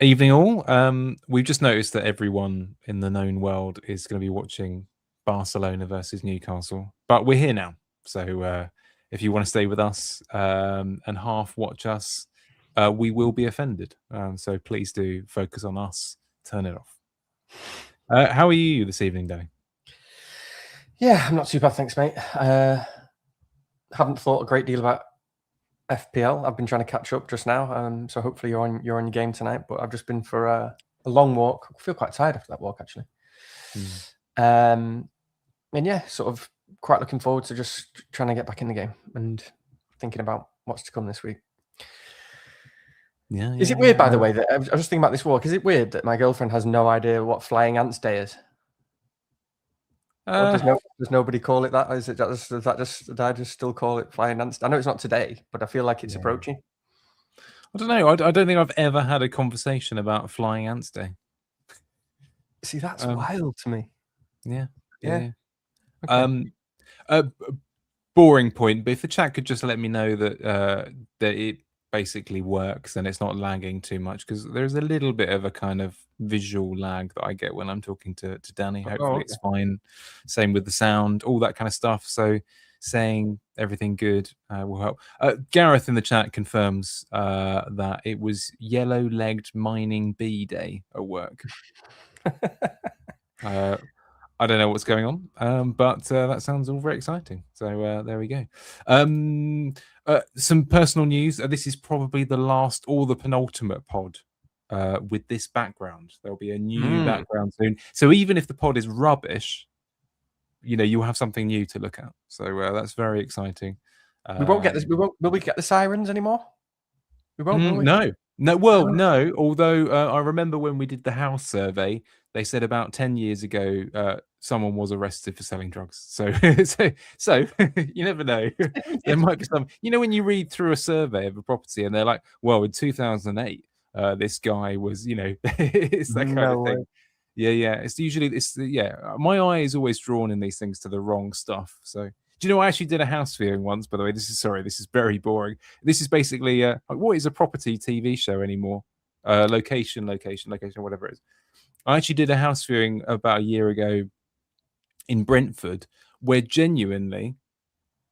Evening all. We've just noticed that everyone in the known world is going to be watching Barcelona versus Newcastle, but we're here now. So if you want to stay with us and half watch us, we will be offended. So please do focus on us. Turn it off. How are you this evening, Danny? Yeah, I'm not too bad, thanks, mate. Haven't thought a great deal about FPL. I've been trying to catch up just now, so hopefully you're on your game tonight. But I've just been for a long walk. I feel quite tired after that walk, actually. And yeah, sort of quite looking forward to just trying to get back in the game and thinking about what's to come this week. Yeah. Is it weird, by the way, that I was just thinking about this walk? Is it weird that my girlfriend has no idea what Flying Ants Day is? Does nobody call it that? Is it did I just still call it Flying Ants? I know it's not today, but I feel like it's approaching. I don't know. I don't think I've ever had a conversation about Flying Ants Day. See, that's wild to me. Yeah. Okay. Boring point, but if the chat could just let me know that it basically works and it's not lagging too much, because there's a little bit of a kind of visual lag that I get when I'm talking to Danny. Hopefully it's fine. Same with the sound, all that kind of stuff. So saying everything good will help. Gareth in the chat confirms that it was yellow-legged mining bee day at work. I don't know what's going on, but that sounds all very exciting. So there we go. Some personal news. This is probably the last or the penultimate pod with this background. There'll be a new background soon. So even if the pod is rubbish, you'll have something new to look at. So that's very exciting. We won't get this. Will we get the sirens anymore? We won't. Will we? No. Well, no. Although I remember when we did the house survey, they said about 10 years ago someone was arrested for selling drugs. So you never know. There might be some. When you read through a survey of a property and they're like, well, in 2008, this guy was, it's that kind of thing. Yeah. It's usually my eye is always drawn in these things to the wrong stuff. So. Do you know, I actually did a house viewing once, by the way. This is very boring. This is basically, what is a property TV show anymore? Location, whatever it is. I actually did a house viewing about a year ago in Brentford, where genuinely,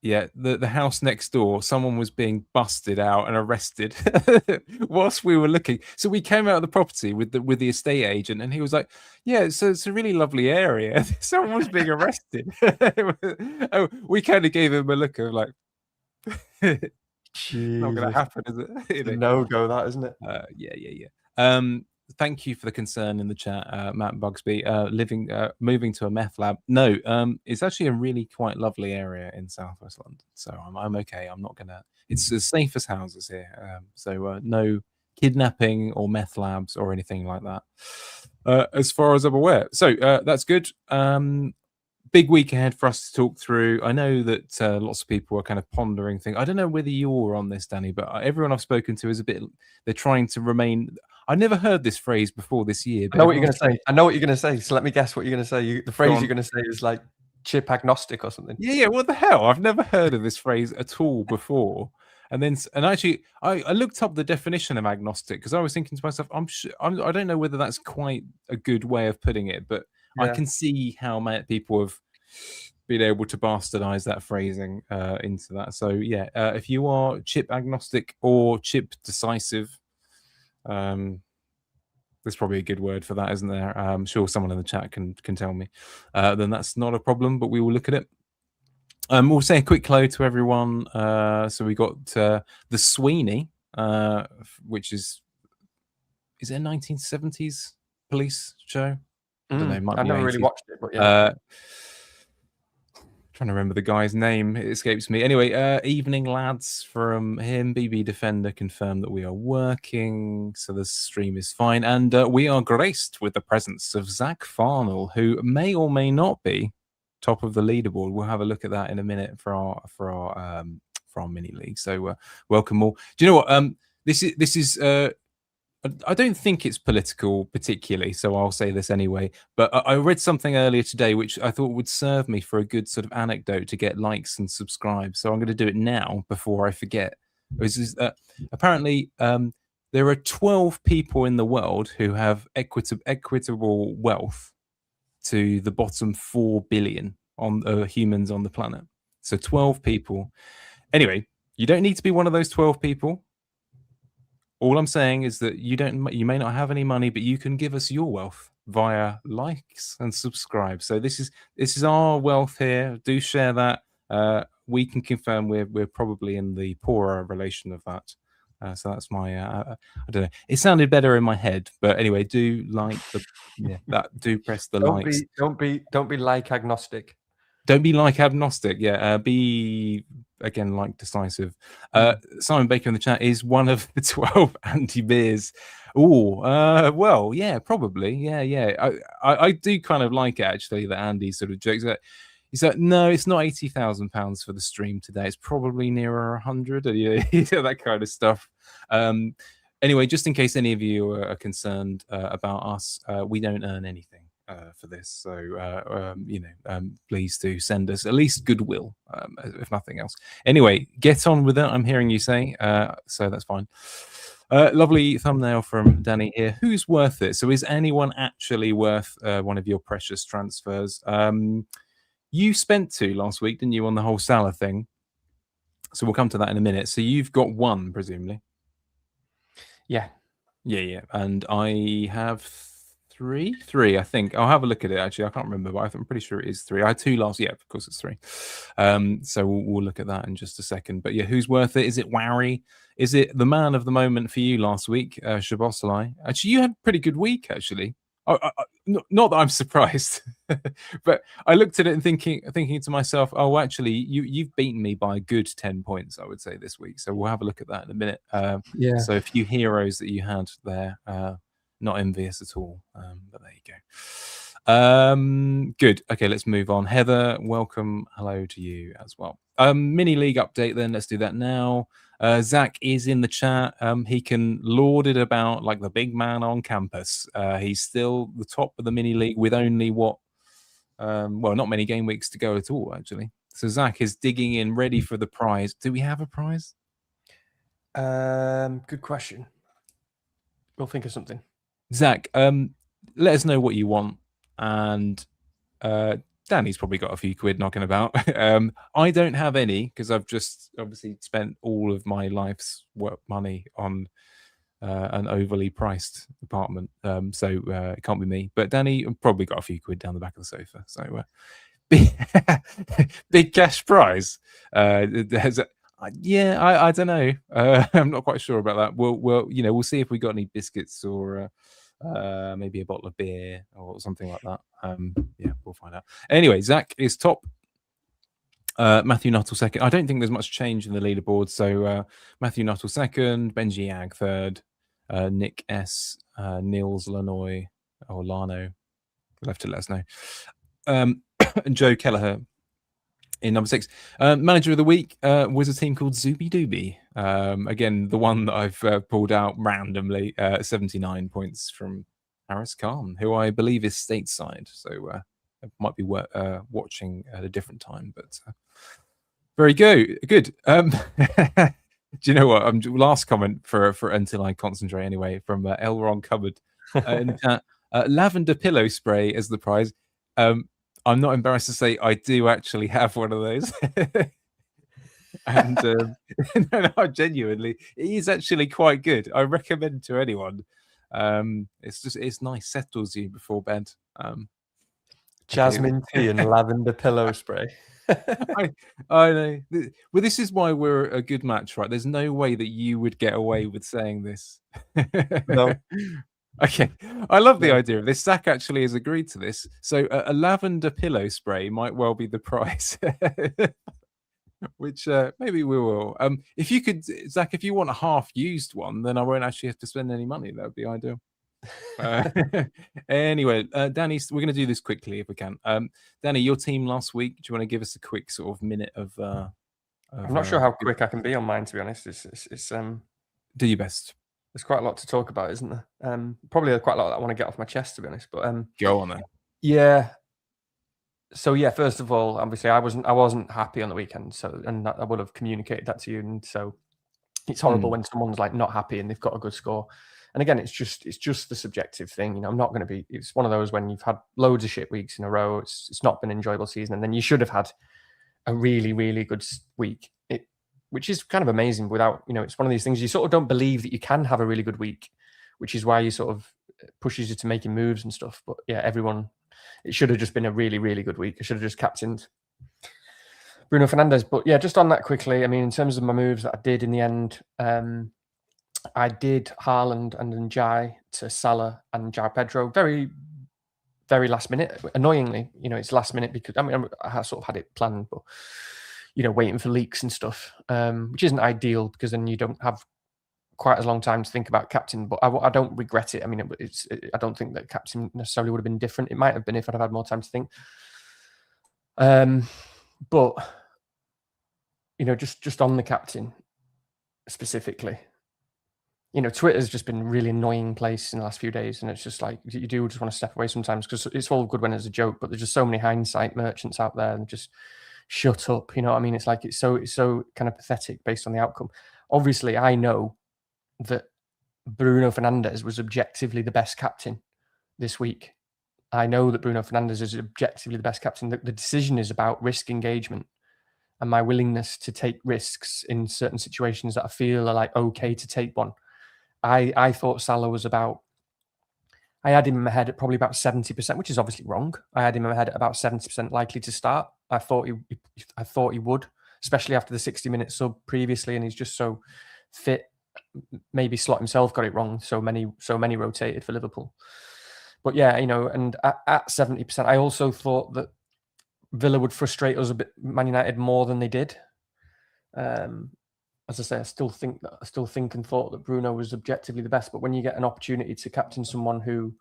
the house next door, someone was being busted out and arrested whilst we were looking. So we came out of the property with the estate agent, and he was like, "Yeah, so it's a really lovely area." Someone was being arrested. We kind of gave him a look of like, not going to happen, is it? No go, that isn't it? Yeah. Thank you for the concern in the chat, Matt Bugsby. Moving to a meth lab. No, it's actually a really quite lovely area in Southwest London. So I'm okay. I'm not gonna. It's as safe as houses here. So no kidnapping or meth labs or anything like that, as far as I'm aware. So that's good. Big week ahead for us to talk through. I know that lots of people are kind of pondering things. I don't know whether you're on this, Danny, but everyone I've spoken to is a bit. They're trying to remain. I never heard this phrase before this year. But I know what you're going to say. So let me guess what you're going to say. The phrase you're going to say is like chip agnostic or something. Yeah. What the hell? I've never heard of this phrase at all before. And actually, I looked up the definition of agnostic because I was thinking to myself, I don't know whether that's quite a good way of putting it, but I can see how many people have been able to bastardize that phrasing into that. So if you are chip agnostic or chip decisive, there's probably a good word for that, isn't there? I'm sure someone in the chat can tell me. Then that's not a problem, but we will look at it. We'll say a quick hello to everyone. So we got the Sweeney, which is it a 1970s police show? I don't know. I've never really watched it, but trying to remember the guy's name. It escapes me. Anyway, evening lads from him. BB Defender confirmed that we are working, so the stream is fine. And we are graced with the presence of Zach Farnell, who may or may not be top of the leaderboard. We'll have a look at that in a minute for our mini league. So welcome all. Do you know what? This is I don't think it's political particularly, so I'll say this anyway. But I read something earlier today which I thought would serve me for a good sort of anecdote to get likes and subscribe. So I'm going to do it now before I forget. Apparently, There are 12 people in the world who have equitable wealth to the bottom 4 billion on humans on the planet. So 12 people. Anyway, you don't need to be one of those 12 people. All I'm saying is that you may not have any money, but you can give us your wealth via likes and subscribe. So this is our wealth here. Do share that. We can confirm we're probably in the poorer relation of that. So that's my I don't know. It sounded better in my head, but anyway, do like do press the likes. Don't be like agnostic. Don't be like agnostic. Yeah, be again like decisive. Simon Baker in the chat is one of the 12 anti-beers. Oh, well, yeah, probably. Yeah. I do kind of like it actually that Andy sort of jokes that. He's like, no, it's not £80,000 for the stream today. It's probably nearer 100. That kind of stuff. Anyway, just in case any of you are concerned about us, we don't earn anything for this. So, please do send us at least goodwill, if nothing else. Anyway, get on with it, I'm hearing you say. So that's fine. Lovely thumbnail from Danny here. Who's worth it? So is anyone actually worth one of your precious transfers? You spent 2 last week, didn't you, on the whole Salah thing? So we'll come to that in a minute. So you've got 1, presumably. Yeah. And I have 3, I think. I'll have a look at it, actually. I can't remember, but I'm pretty sure it is 3. I had 2 last. Yeah, of course it's 3. So we'll look at that in just a second. But yeah, who's worth it? Is it Warry? Is it the man of the moment for you last week, Shabosalai? Actually, you had a pretty good week, actually. Not that I'm surprised, but I looked at it and thinking to myself, oh, actually, you've beaten me by a good 10 points, I would say, this week. So we'll have a look at that in a minute. So a few heroes that you had there, not envious at all, but there you go. Good. Okay, let's move on. Heather, welcome. Hello to you as well. Mini league update then. Let's do that now. Zach is in the chat. He can lord it about like the big man on campus. He's still the top of the mini league with only not many game weeks to go at all, actually. So Zach is digging in, ready for the prize. Do we have a prize? Good question. We'll think of something. Zach, let us know what you want, and Danny's probably got a few quid knocking about. I don't have any because I've just obviously spent all of my life's work money on an overly priced apartment. So it can't be me. But Danny probably got a few quid down the back of the sofa. So big cash prize. I don't know. I'm not quite sure about that. We'll see if we got any biscuits or maybe a bottle of beer or something like that. We'll find out. Anyway, Zach is top. Matthew Nuttall second. I don't think there's much change in the leaderboard. So Matthew Nuttall second, Benji Ag third, Nick S, Niels Lanoy or Lano. You'll have to let us know. And Joe Kelleher in number 6. Manager of the week was a team called Zooby Dooby. Again, the one that I've pulled out randomly. 79 points from Harris Khan, who I believe is stateside. So it might be watching at a different time. But very good. Do you know what? Last comment for until I concentrate anyway from Elron Cupboard in the chat. Lavender pillow spray as the prize. I'm not embarrassed to say I do actually have one of those. And no, genuinely, it is actually quite good. I recommend to anyone. It's nice, settles you before bed. Jasmine tea and lavender pillow spray. I know. Well, this is why we're a good match, right? There's no way that you would get away with saying this. No. Okay, I love the idea of this. Zach actually has agreed to this. So a lavender pillow spray might well be the prize, which maybe we will. If you could, Zach, if you want a half-used one, then I won't actually have to spend any money. That would be ideal. Anyway, Danny, we're going to do this quickly if we can. Danny, your team last week. Do you want to give us a quick sort of minute of? I'm not sure how quick I can be on mine, to be honest. It's do your best. There's quite a lot to talk about, isn't there? Probably quite a lot that I want to get off my chest, to be honest. But go on then. Yeah. So yeah, first of all, obviously I wasn't happy on the weekend. So and I would have communicated that to you. And so It's horrible when someone's like not happy and they've got a good score. And again, it's just the subjective thing. You know, I'm not going to be. It's one of those when you've had loads of shit weeks in a row. It's not been an enjoyable season, and then you should have had a really, really good week. Which is kind of amazing. Without, you know, it's one of these things you sort of don't believe that you can have a really good week, which is why you sort of pushes you to making moves and stuff. But yeah, it should have just been a really, really good week. I should have just captained Bruno Fernandes. But yeah, just on that quickly, I mean, in terms of my moves that I did in the end, I did Haaland and Njai to Salah and João Pedro. Very, very last minute. Annoyingly, you know, it's last minute because I sort of had it planned, but you know, waiting for leaks and stuff, which isn't ideal because then you don't have quite as long time to think about captain. But I don't regret it. I mean, I don't think that captain necessarily would have been different. It might have been if I'd have had more time to think. But you know, just on the captain specifically, you know, Twitter's just been a really annoying place in the last few days, and it's just like you do just want to step away sometimes because it's all good when it's a joke, but there's just so many hindsight merchants out there and just shut up. You know what I mean? It's like it's so kind of pathetic based on the outcome. Obviously, I know that Bruno Fernandes was objectively the best captain this week. I know that Bruno Fernandes is objectively the best captain. The decision is about risk engagement and my willingness to take risks in certain situations that I feel are like okay to take one. I thought Salah was about. I had him in my head at probably about 70%, which is obviously wrong. I had him in my head at about 70% likely to start. I thought he would, especially after the 60-minute sub previously, and he's just so fit. Maybe Slot himself got it wrong. So many rotated for Liverpool. But yeah, you know, and at 70%, I also thought that Villa would frustrate us a bit, Man United, more than they did. As I say, I still think and thought that Bruno was objectively the best. But when you get an opportunity to captain someone who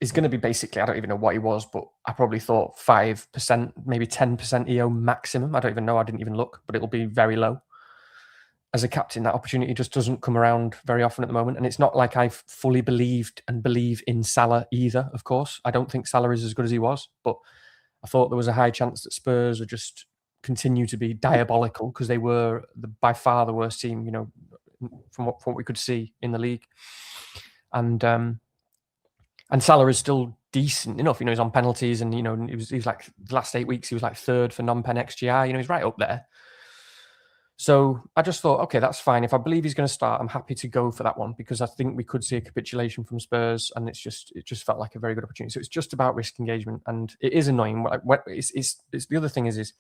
is going to be basically, I don't even know what he was, but I probably thought 5%, maybe 10% EO maximum. I don't even know. I didn't even look, but it'll be very low. As a captain, that opportunity just doesn't come around very often at the moment. And it's not like I've fully believed and believe in Salah either, of course. I don't think Salah is as good as he was, but I thought there was a high chance that Spurs would just continue to be diabolical because they were by far the worst team, you know, from what we could see in the league. And Salah is still decent enough, you know, he's on penalties and, you know, he was like the last 8 weeks, he was like third for non-pen XGI, you know, he's right up there. So I just thought, okay, that's fine. If I believe he's going to start, I'm happy to go for that one because I think we could see a capitulation from Spurs, and it just felt like a very good opportunity. So it's just about risk engagement, and it is annoying. It's the other thing is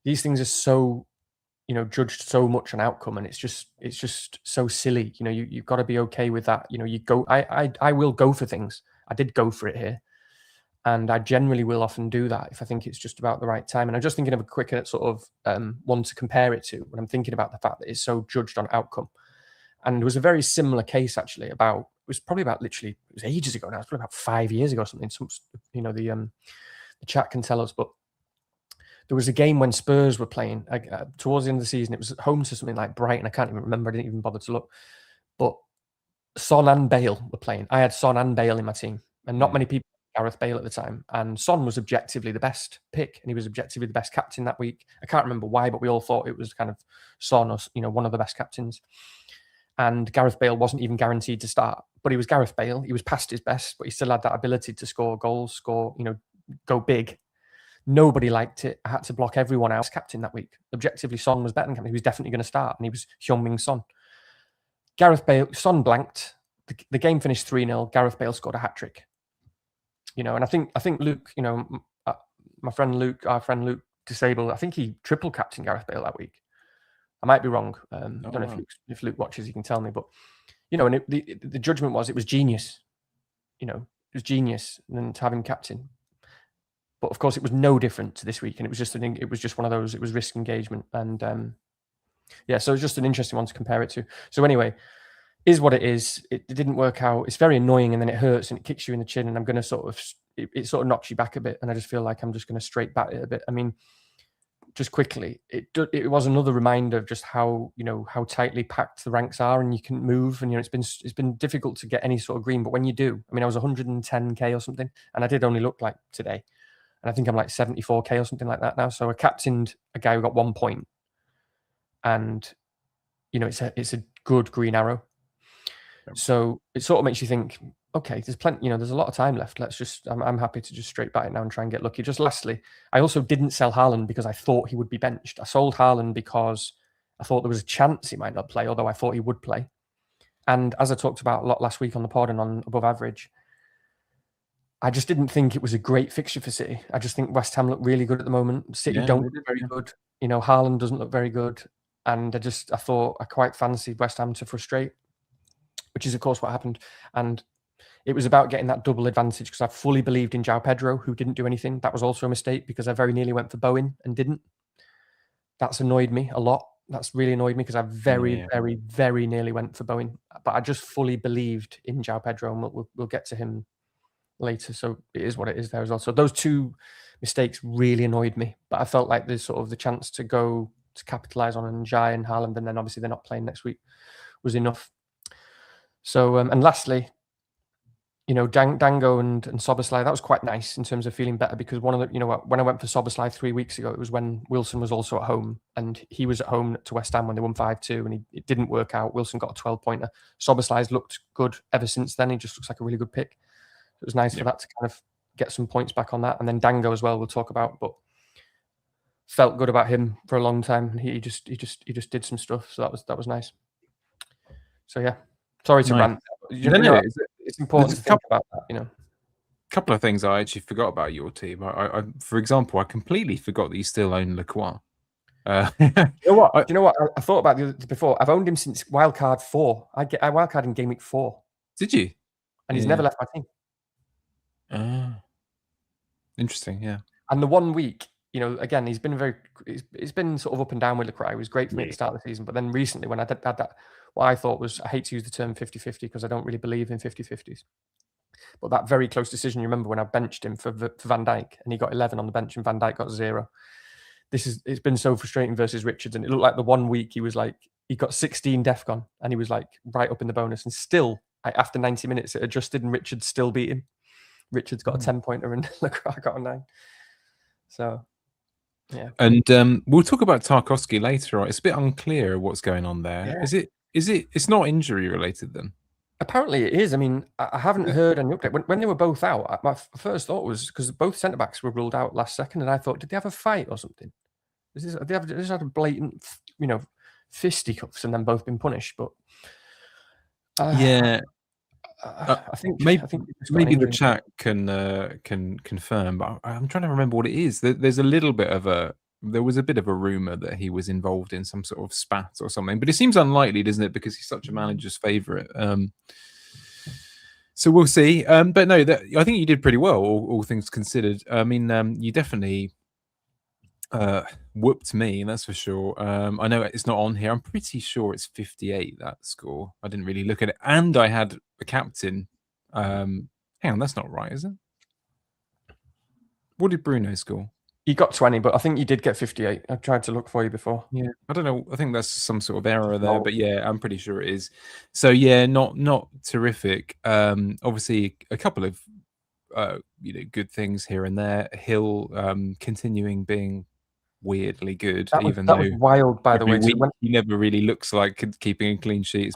these things are so, you know, judged so much on outcome, and it's just so silly. You know, you've got to be okay with that. You know, you go. I will go for things. I did go for it here. And I generally will often do that if I think it's just about the right time. And I'm just thinking of a quicker sort of one to compare it to when I'm thinking about the fact that it's so judged on outcome. And it was a very similar case actually it was probably about literally, it was ages ago now. It's probably about 5 years ago or something. You know, the chat can tell us. But there was a game when Spurs were playing towards the end of the season. It was at home to something like Brighton. I can't even remember. I didn't even bother to look. But Son and Bale were playing. I had Son and Bale in my team. And not many people Gareth Bale at the time, and Son was objectively the best pick, and he was objectively the best captain that week. I can't remember why, but we all thought it was kind of Son or, you know, one of the best captains. And Gareth Bale wasn't even guaranteed to start, but he was Gareth Bale. He was past his best, but he still had that ability to score goals, you know, go big. Nobody liked it. I had to block everyone else captain that week. Objectively, Son was better than captain. He was definitely going to start, and he was Heung-min Son. Gareth Bale, Son blanked. The game finished 3-0. Gareth Bale scored a hat-trick. You know, and I think Luke, you know, our friend Luke Disabled, I think he triple captained Gareth Bale that week. I might be wrong. I don't know if Luke watches, he can tell me. But, you know, and the judgment was it was genius. You know, it was genius and to have him captain. But of course, it was no different to this week, and it was just one of those. It was risk engagement, and yeah, so it's just an interesting one to compare it to. So anyway, is what it is. It didn't work out. It's very annoying, and then it hurts and it kicks you in the chin, and I'm going to sort of it sort of knocks you back a bit, and I just feel like I'm just going to straight bat it a bit. I mean, just quickly, it was another reminder of just how, you know, how tightly packed the ranks are, and you can move, and, you know, it's been difficult to get any sort of green, but when you do, I mean, I was 110k or something, and I did only look like today, and I think I'm like 74k or something like that now. So I captained a guy who got 1 point, and it's a good green arrow. So it sort of makes you think, okay, there's plenty, there's a lot of time left. I'm happy to just straight back it now and try and get lucky. Just lastly, I also didn't sell Haaland because I thought he would be benched. I sold Haaland because I thought there was a chance he might not play, although I thought he would play. And as I talked about a lot last week on the pod and on Above Average, I just didn't think it was a great fixture for City. I just think West Ham look really good at the moment. City don't look very good. Haaland doesn't look very good. And I thought I quite fancied West Ham to frustrate, which is, of course, what happened. And it was about getting that double advantage because I fully believed in João Pedro, who didn't do anything. That was also a mistake because I very nearly went for Bowen and didn't. That's annoyed me a lot. That's really annoyed me because I very, very nearly went for Bowen. But I just fully believed in João Pedro, and we'll get to him later. So it is what it is there as well. So those two mistakes really annoyed me. But I felt like there's sort of the chance to go to capitalise on Njai and Haaland, and then obviously they're not playing next week, was enough. So, and lastly, Dango and Soboslai, that was quite nice in terms of feeling better because one of the, when I went for Soboslai 3 weeks ago, it was when Wilson was also at home and he was at home to West Ham when they won 5-2 and it didn't work out. Wilson got a 12-pointer. Soboslai's looked good ever since then. He just looks like a really good pick. It was nice for that to kind of get some points back on that. And then Dango as well, we'll talk about, but felt good about him for a long time. And he just did some stuff. So that was nice. So yeah, sorry to rant. It's important to think about that, A couple of things I actually forgot about your team. I for example, I completely forgot that you still own Lacroix. You know what? Do you know what? I thought about this before. I've owned him since wildcard 4. I wildcard in Gameweek 4. Did you? And he's never left my team. Interesting, yeah. And the 1 week, again, he's been sort of up and down with Lacroix. It was great for me at the start of the season. But then recently, when I had that, what I thought was, I hate to use the term 50-50 because I don't really believe in 50-50s. But that very close decision, you remember when I benched him for Van Dijk and he got 11 on the bench and Van Dijk got 0. It's been so frustrating versus Richards. And it looked like the 1 week he got 16 DEFCON and he was like right up in the bonus. And still, after 90 minutes, it adjusted and Richards still beat him. Richards got a 10-pointer and Lacroix got a 9. So, yeah. And we'll talk about Tarkowski later. Right? It's a bit unclear what's going on there. Yeah. It's not injury related then? Apparently it is. I mean, I haven't heard any update. When they were both out, my first thought was because both centre-backs were ruled out last second, and I thought, did they have a fight or something? They just had a blatant, fisticuffs and then both been punished. But yeah, I think maybe the chat can confirm, but I'm trying to remember what it is. There's a little bit of there was a bit of a rumor that he was involved in some sort of spat or something, but it seems unlikely, doesn't it? Because he's such a manager's favorite. So we'll see. But no, I think you did pretty well, all things considered. I mean, you definitely whooped me, that's for sure. I know it's not on here. I'm pretty sure it's 58, that score. I didn't really look at it. And I had a captain. Hang on, that's not right, is it? What did Bruno score? He got 20, but I think you did get 58. I tried to look for you before. Yeah, I don't know. I think that's some sort of error there, but yeah, I'm pretty sure it is. So yeah, not terrific. Obviously, a couple of good things here and there. Hill continuing being weirdly good, that was wild, by the way. He never really looks like keeping a clean sheet.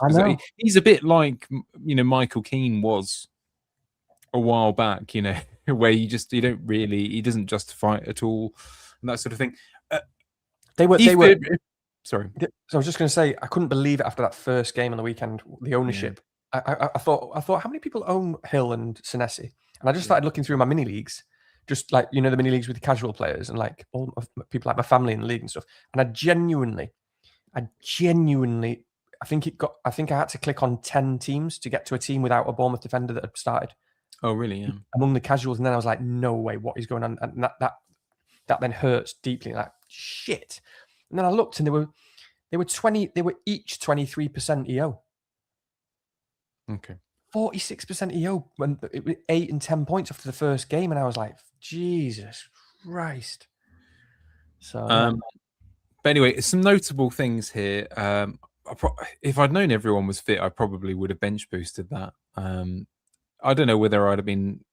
He's a bit like Michael Keane was a while back, where he doesn't justify it at all, and that sort of thing. They were. Sorry. So I was just going to say, I couldn't believe it after that first game on the weekend, the ownership. Yeah. I thought, how many people own Hill and Senesi? And I just started looking through my mini leagues, just like, the mini leagues with the casual players and like all people like my family in the league and stuff. And I genuinely, I think I had to click on 10 teams to get to a team without a Bournemouth defender that had started. Oh, really? Yeah. Among the casuals. And then I was like, no way, what is going on? And that then hurts deeply. Like, shit. And then I looked and they were each 23% EO. Okay. 46% EO when it was 8 and 10 points after the first game. And I was like, Jesus Christ. So, but anyway, some notable things here. If I'd known everyone was fit, I probably would have bench boosted that. I don't know whether I'd have been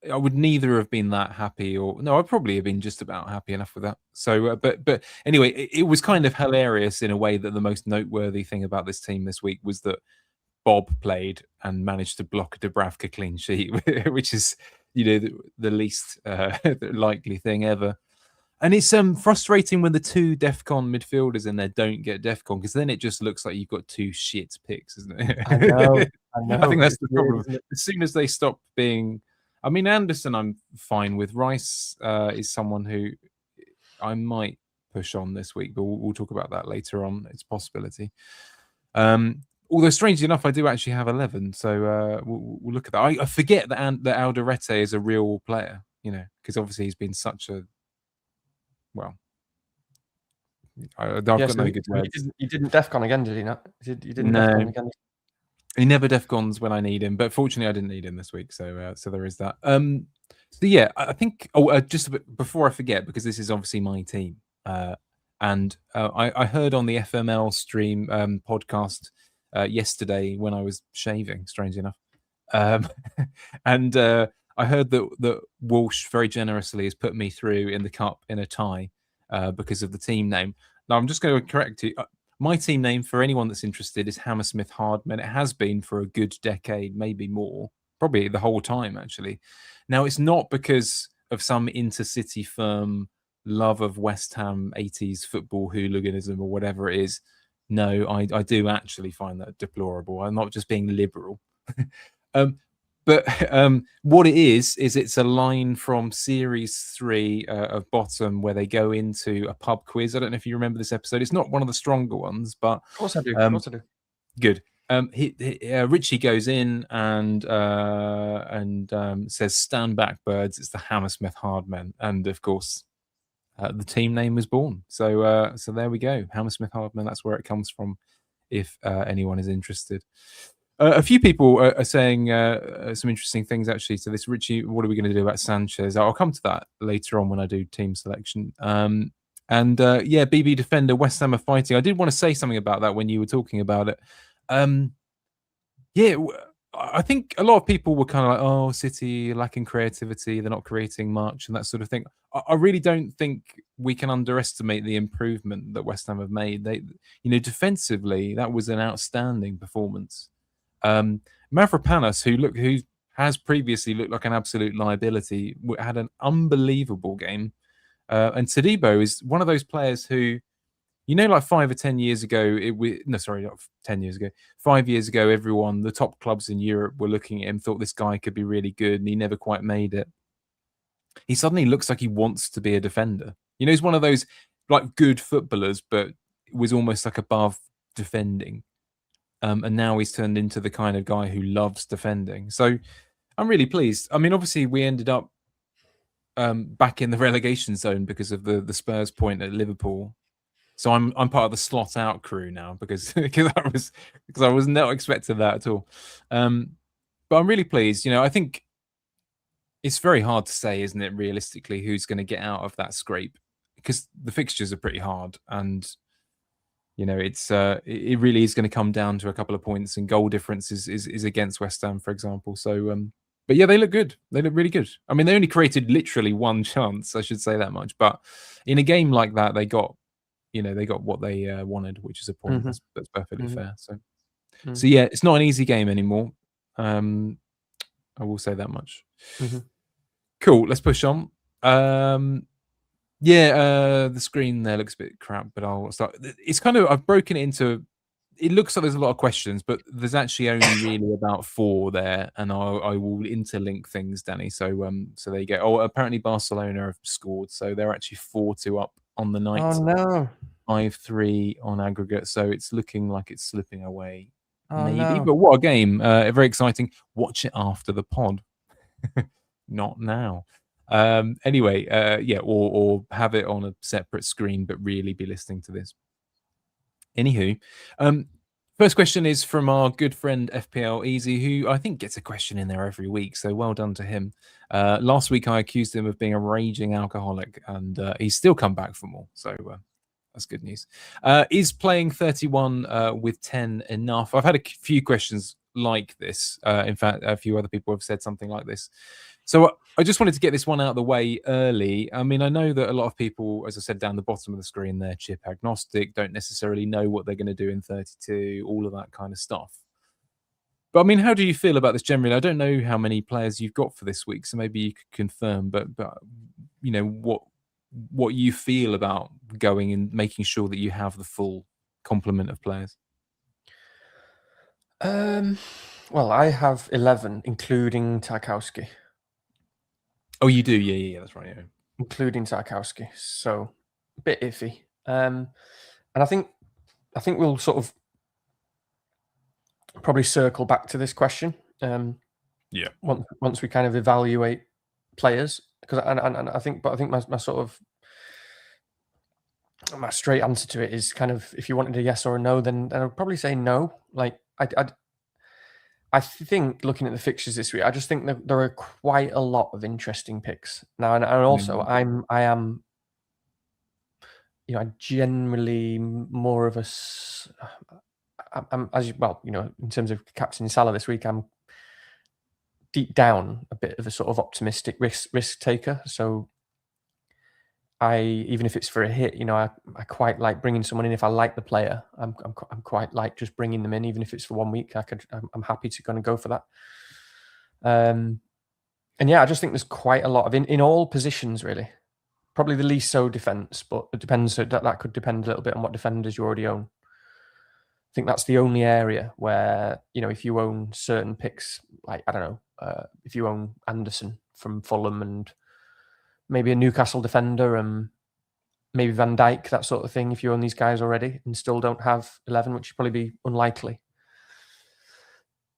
I would neither have been that happy, or no, I'd probably have been just about happy enough with that. So, but anyway, it was kind of hilarious in a way that the most noteworthy thing about this team this week was that Bob played and managed to block a Dubravka clean sheet, which is, the least likely thing ever. And it's frustrating when the two DEFCON midfielders in there don't get DEFCON, because then it just looks like you've got two shit picks, isn't it? I know. I think that's It's the weird, problem. isn't it? As soon as they stop being, I mean, Anderson, I'm fine with. Rice is someone who I might push on this week, but we'll talk about that later on. It's a possibility. Although strangely enough, I do actually have 11, so we'll look at that. I forget that Alderete is a real player, because obviously he's been such a I've got no good words. He didn't DEFCON again, did he not? You didn't No. DEFCON again. He never DEFCONs when I need him, but fortunately I didn't need him this week, so there is that. So yeah, I think. Just a bit before I forget, because this is obviously my team, and I heard on the FML stream podcast yesterday when I was shaving, strangely enough, and I heard that Walsh very generously has put me through in the cup in a tie because of the team name. Now I'm just going to correct you. My team name, for anyone that's interested, is Hammersmith Hardmen. It has been for a good decade, maybe more, probably the whole time, actually. Now, it's not because of some intercity firm love of West Ham 80s football hooliganism or whatever it is. No, I do actually find that deplorable. I'm not just being liberal. But what it is it's a line from series 3 of Bottom, where they go into a pub quiz. I don't know if you remember this episode. It's not one of the stronger ones, but Of course I do. Of course I do. Good. Richie goes in and says, "Stand back, birds. It's the Hammersmith Hardmen," and of course, the team name was born. So there we go. Hammersmith Hardmen. That's where it comes from. If anyone is interested. A few people are saying some interesting things actually to this. Richie, what are we going to do about Sanchez? I'll come to that later on when I do team selection. BB Defender, West Ham are fighting. I did want to say something about that when you were talking about it. I think a lot of people were kind of like, "Oh, City lacking creativity. They're not creating much," and that sort of thing. I really don't think we can underestimate the improvement that West Ham have made. They, defensively, that was an outstanding performance. Mavropanos, who has previously looked like an absolute liability, had an unbelievable game. And Todibo is one of those players who, like 5 or 10 years ago, not 10 years ago, 5 years ago, the top clubs in Europe were looking at him, thought this guy could be really good, and he never quite made it. He suddenly looks like he wants to be a defender. He's one of those like good footballers, but was almost like above defending. And now he's turned into the kind of guy who loves defending. So I'm really pleased. I mean, obviously, we ended up back in the relegation zone because of the Spurs point at Liverpool. So I'm part of the slot out crew now because I was not expecting that at all. But I'm really pleased. I think it's very hard to say, isn't it, realistically, who's going to get out of that scrape, because the fixtures are pretty hard, and it really is going to come down to a couple of points, and goal difference is against West Ham, for example. So, but yeah, they look good. They look really good. I mean, they only created literally one chance, I should say that much. But in a game like that, they got what they wanted, which is a point. Mm-hmm. That's perfectly fair. So yeah, it's not an easy game anymore. I will say that much. Mm-hmm. Cool. Let's push on. The screen there looks a bit crap, but I'll start. It's kind of, I've broken it into, it looks like there's a lot of questions, but there's actually only really about 4 there, and I will interlink things, Danny. So there you go. Oh, apparently Barcelona have scored, so they're actually 4-2 up on the night. Oh no. 5-3 on aggregate, so it's looking like it's slipping away. Oh, maybe, no. But what a game. Very exciting. Watch it after the pod. Not now. Anyway, or have it on a separate screen, but really be listening to this. Anywho, first question is from our good friend FPL Easy, who I think gets a question in there every week, so well done to him. Last week I accused him of being a raging alcoholic, and he's still come back for more, so that's good news. Is playing 31 with 10 enough? I've had a few questions like this. In fact, a few other people have said something like this. So I just wanted to get this one out of the way early. I mean, I know that a lot of people, as I said, down the bottom of the screen, they're chip agnostic, don't necessarily know what they're going to do in 32, all of that kind of stuff. But I mean, how do you feel about this generally? I don't know how many players you've got for this week, so maybe you could confirm. But you know what you feel about going and making sure that you have the full complement of players. Well, I have 11, including Tarkowski. Oh, you do? Yeah, that's right. Yeah, including Tarkowski. So a bit iffy. And I think we'll sort of probably circle back to this question. Yeah. Once we kind of evaluate players, because and I think my sort of my straight answer to it is kind of, if you wanted a yes or a no, then I'd probably say no. Like I think looking at the fixtures this week, I just think that there are quite a lot of interesting picks now, and also I am, you know, I generally more of a, I'm as you, well, you know, in terms of captaining Salah this week, I'm deep down a bit of a sort of optimistic risk taker. So even if it's for a hit, you know, I quite like bringing someone in if I like the player. I'm quite like just bringing them in, even if it's for 1 week. I'm happy to kind of go for that. And yeah, I just think there's quite a lot of in all positions really. Probably the least so defense, but it depends. That could depend a little bit on what defenders you already own. I think that's the only area where, you know, if you own certain picks, like, I don't know, if you own Anderson from Fulham and maybe a Newcastle defender and maybe Van Dijk, that sort of thing, if you own these guys already and still don't have 11, which would probably be unlikely,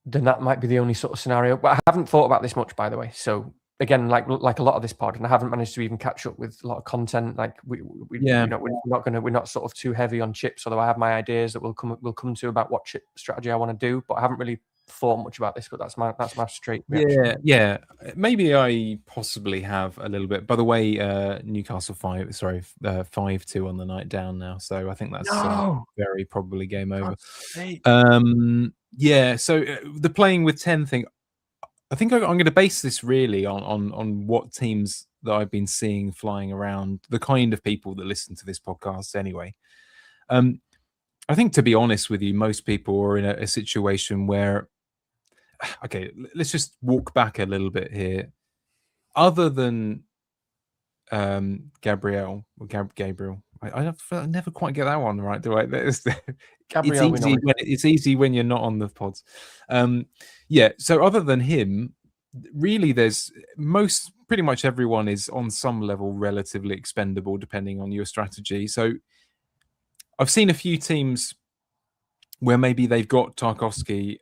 then that might be the only sort of scenario. But I haven't thought about this much, by the way. So again, like a lot of this pod, and I haven't managed to even catch up with a lot of content. Like we're not sort of too heavy on chips, although I have my ideas that we'll come to about what chip strategy I want to do. But I haven't really thought much about this. But that's my straight reaction. Yeah. Maybe I possibly have a little bit. By the way, Newcastle 5-2 on the night down now. So I think that's very probably game over. Yeah. So the playing with 10 thing, I think I'm going to base this really on what teams that I've been seeing flying around, the kind of people that listen to this podcast anyway. I think, to be honest with you, most people are in a situation where, okay, let's just walk back a little bit here. Other than Gabriel, I never quite get that one right, do I? It's easy when you're not on the pods. Yeah, so other than him, really there's pretty much everyone is on some level relatively expendable depending on your strategy. So I've seen a few teams where maybe they've got Tarkowski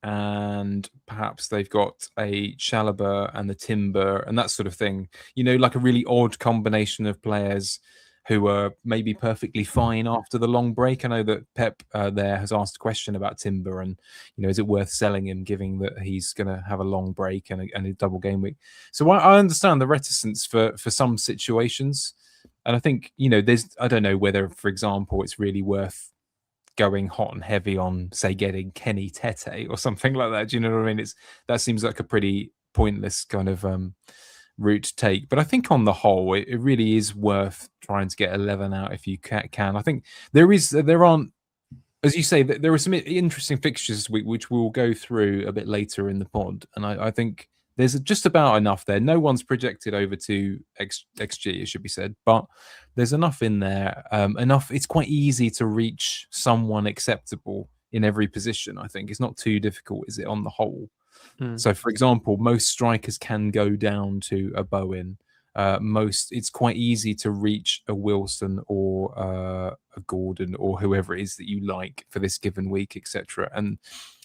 and perhaps they've got a Chalobah and the Timber and that sort of thing. You know, like a really odd combination of players who are maybe perfectly fine after the long break. I know that Pep there has asked a question about Timber and, you know, is it worth selling him given that he's going to have a long break and a double game week? So I understand the reticence for some situations. And I think, you know, I don't know whether, for example, it's really worth going hot and heavy on, say, getting Kenny Tete or something like that. Do you know what I mean? That seems like a pretty pointless kind of route to take. But I think on the whole, it really is worth trying to get 11 out if you can. I think there aren't, as you say, there are some interesting fixtures this week, which we'll go through a bit later in the pod. And I think there's just about enough there. No one's projected over to XG, it should be said, but there's enough in there. Enough. It's quite easy to reach someone acceptable in every position. I think it's not too difficult, is it, on the whole? So, for example, most strikers can go down to a Bowen. It's quite easy to reach a Wilson or a Gordon or whoever it is that you like for this given week, etc. And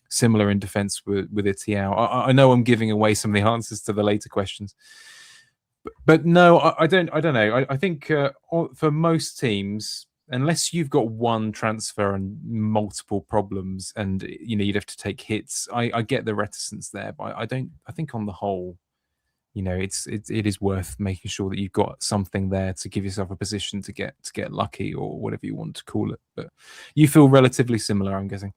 similar in defense with a Tiao. I know I'm giving away some of the answers to the later questions, but no, I don't know. I think for most teams, unless you've got one transfer and multiple problems, and you know you'd have to take hits, I get the reticence there, but I think on the whole, you know, it is worth making sure that you've got something there to give yourself a position to get lucky or whatever you want to call it. But you feel relatively similar, I'm guessing.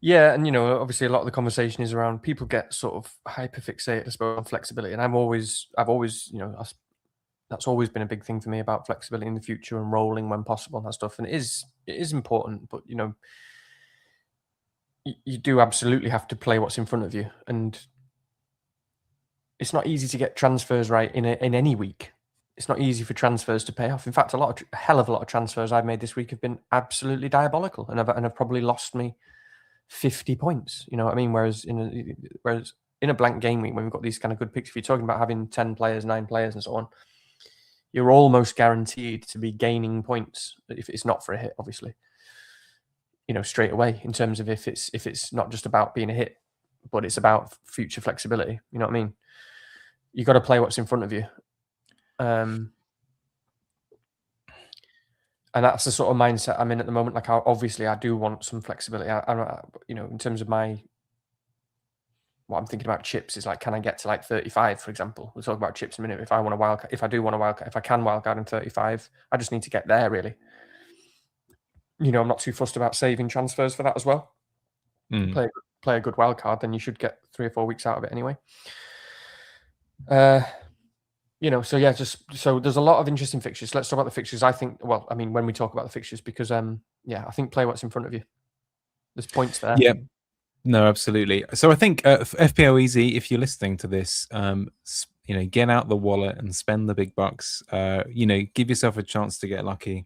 Yeah, and obviously a lot of the conversation is around people get sort of hyper fixated, I suppose, on flexibility, and I've always, that's always been a big thing for me about flexibility in the future and rolling when possible and that stuff. And it is important, but you do absolutely have to play what's in front of you, and it's not easy to get transfers right in any week. It's not easy for transfers to pay off. In fact, a hell of a lot of transfers I've made this week have been absolutely diabolical, and have probably lost me 50 points. You know what I mean? Whereas in a blank game week, when we've got these kind of good picks, if you're talking about having 10 players, 9 players, and so on, you're almost guaranteed to be gaining points if it's not for a hit, obviously. Straight away, in terms of if it's not just about being a hit, but it's about future flexibility. You know what I mean? You got to play what's in front of you. And that's the sort of mindset I'm in at the moment. Like, obviously, I do want some flexibility. In terms of what I'm thinking about chips is like, can I get to like 35, for example? We'll talk about chips in a minute. If I want a wildcard, if I do want a wildcard, if I can wildcard in 35, I just need to get there, really. I'm not too fussed about saving transfers for that as well. Play a good wildcard, then you should get 3 or 4 weeks out of it anyway. So yeah, so there's a lot of interesting fixtures. Let's talk about the fixtures. I think, when we talk about the fixtures, because I think play what's in front of you. There's points there. Yeah, no, absolutely. So I think FPL Easy, if you're listening to this, get out the wallet and spend the big bucks. Give yourself a chance to get lucky.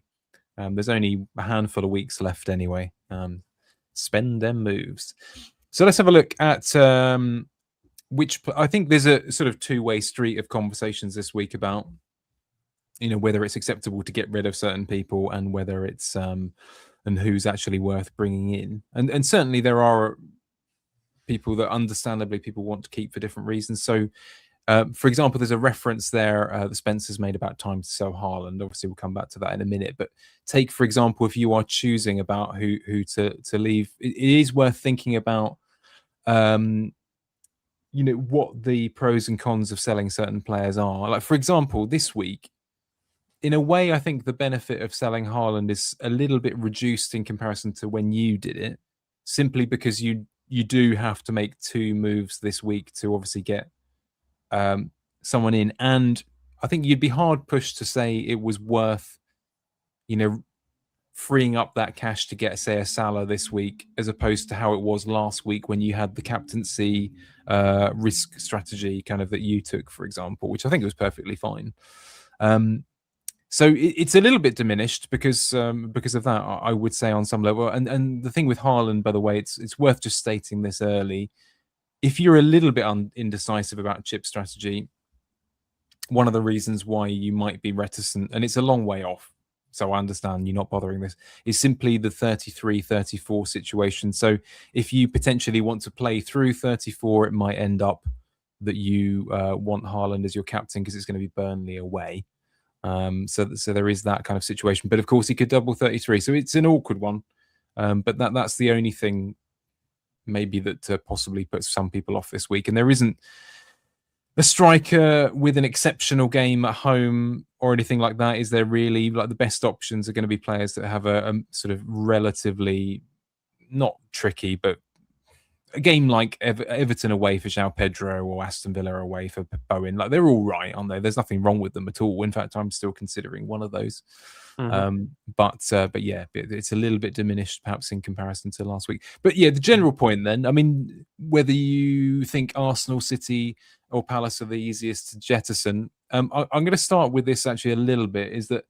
There's only a handful of weeks left anyway. Spend them moves. So let's have a look at which I think there's a sort of two-way street of conversations this week about whether it's acceptable to get rid of certain people and whether it's and who's actually worth bringing in. And certainly there are people that understandably people want to keep for different reasons. So for example, there's a reference there that Spencer's made about time to sell Haaland. Obviously, we'll come back to that in a minute. But take, for example, if you are choosing about who to leave, it is worth thinking about, what the pros and cons of selling certain players are. Like, for example, this week, in a way, I think the benefit of selling Haaland is a little bit reduced in comparison to when you did it, simply because you do have to make 2 moves this week to obviously get someone in, and I think you'd be hard pushed to say it was worth freeing up that cash to get, say, a Salah this week, as opposed to how it was last week when you had the captaincy risk strategy kind of that you took, for example, which I think was perfectly fine. So it's a little bit diminished because of that, I would say, on some level. And the thing with Haaland, by the way, it's worth just stating this early. If you're a little bit indecisive about chip strategy, one of the reasons why you might be reticent, and it's a long way off, so I understand you're not bothering this, is simply the 33-34 situation. So if you potentially want to play through 34, it might end up that you want Haaland as your captain because it's going to be Burnley away. So there is that kind of situation. But of course, he could double 33. So it's an awkward one. But that's the only thing maybe that possibly puts some people off this week. And there isn't a striker with an exceptional game at home or anything like that. Is there really? Like, the best options are going to be players that have a sort of relatively not tricky, but a game like Everton away for João Pedro or Aston Villa away for Bowen. Like, they're all right, aren't they? There's nothing wrong with them at all. In fact, I'm still considering one of those. But yeah, it's a little bit diminished perhaps in comparison to last week. But yeah, the general point then, I mean, whether you think Arsenal, City or Palace are the easiest to jettison, I'm going to start with this actually a little bit, is that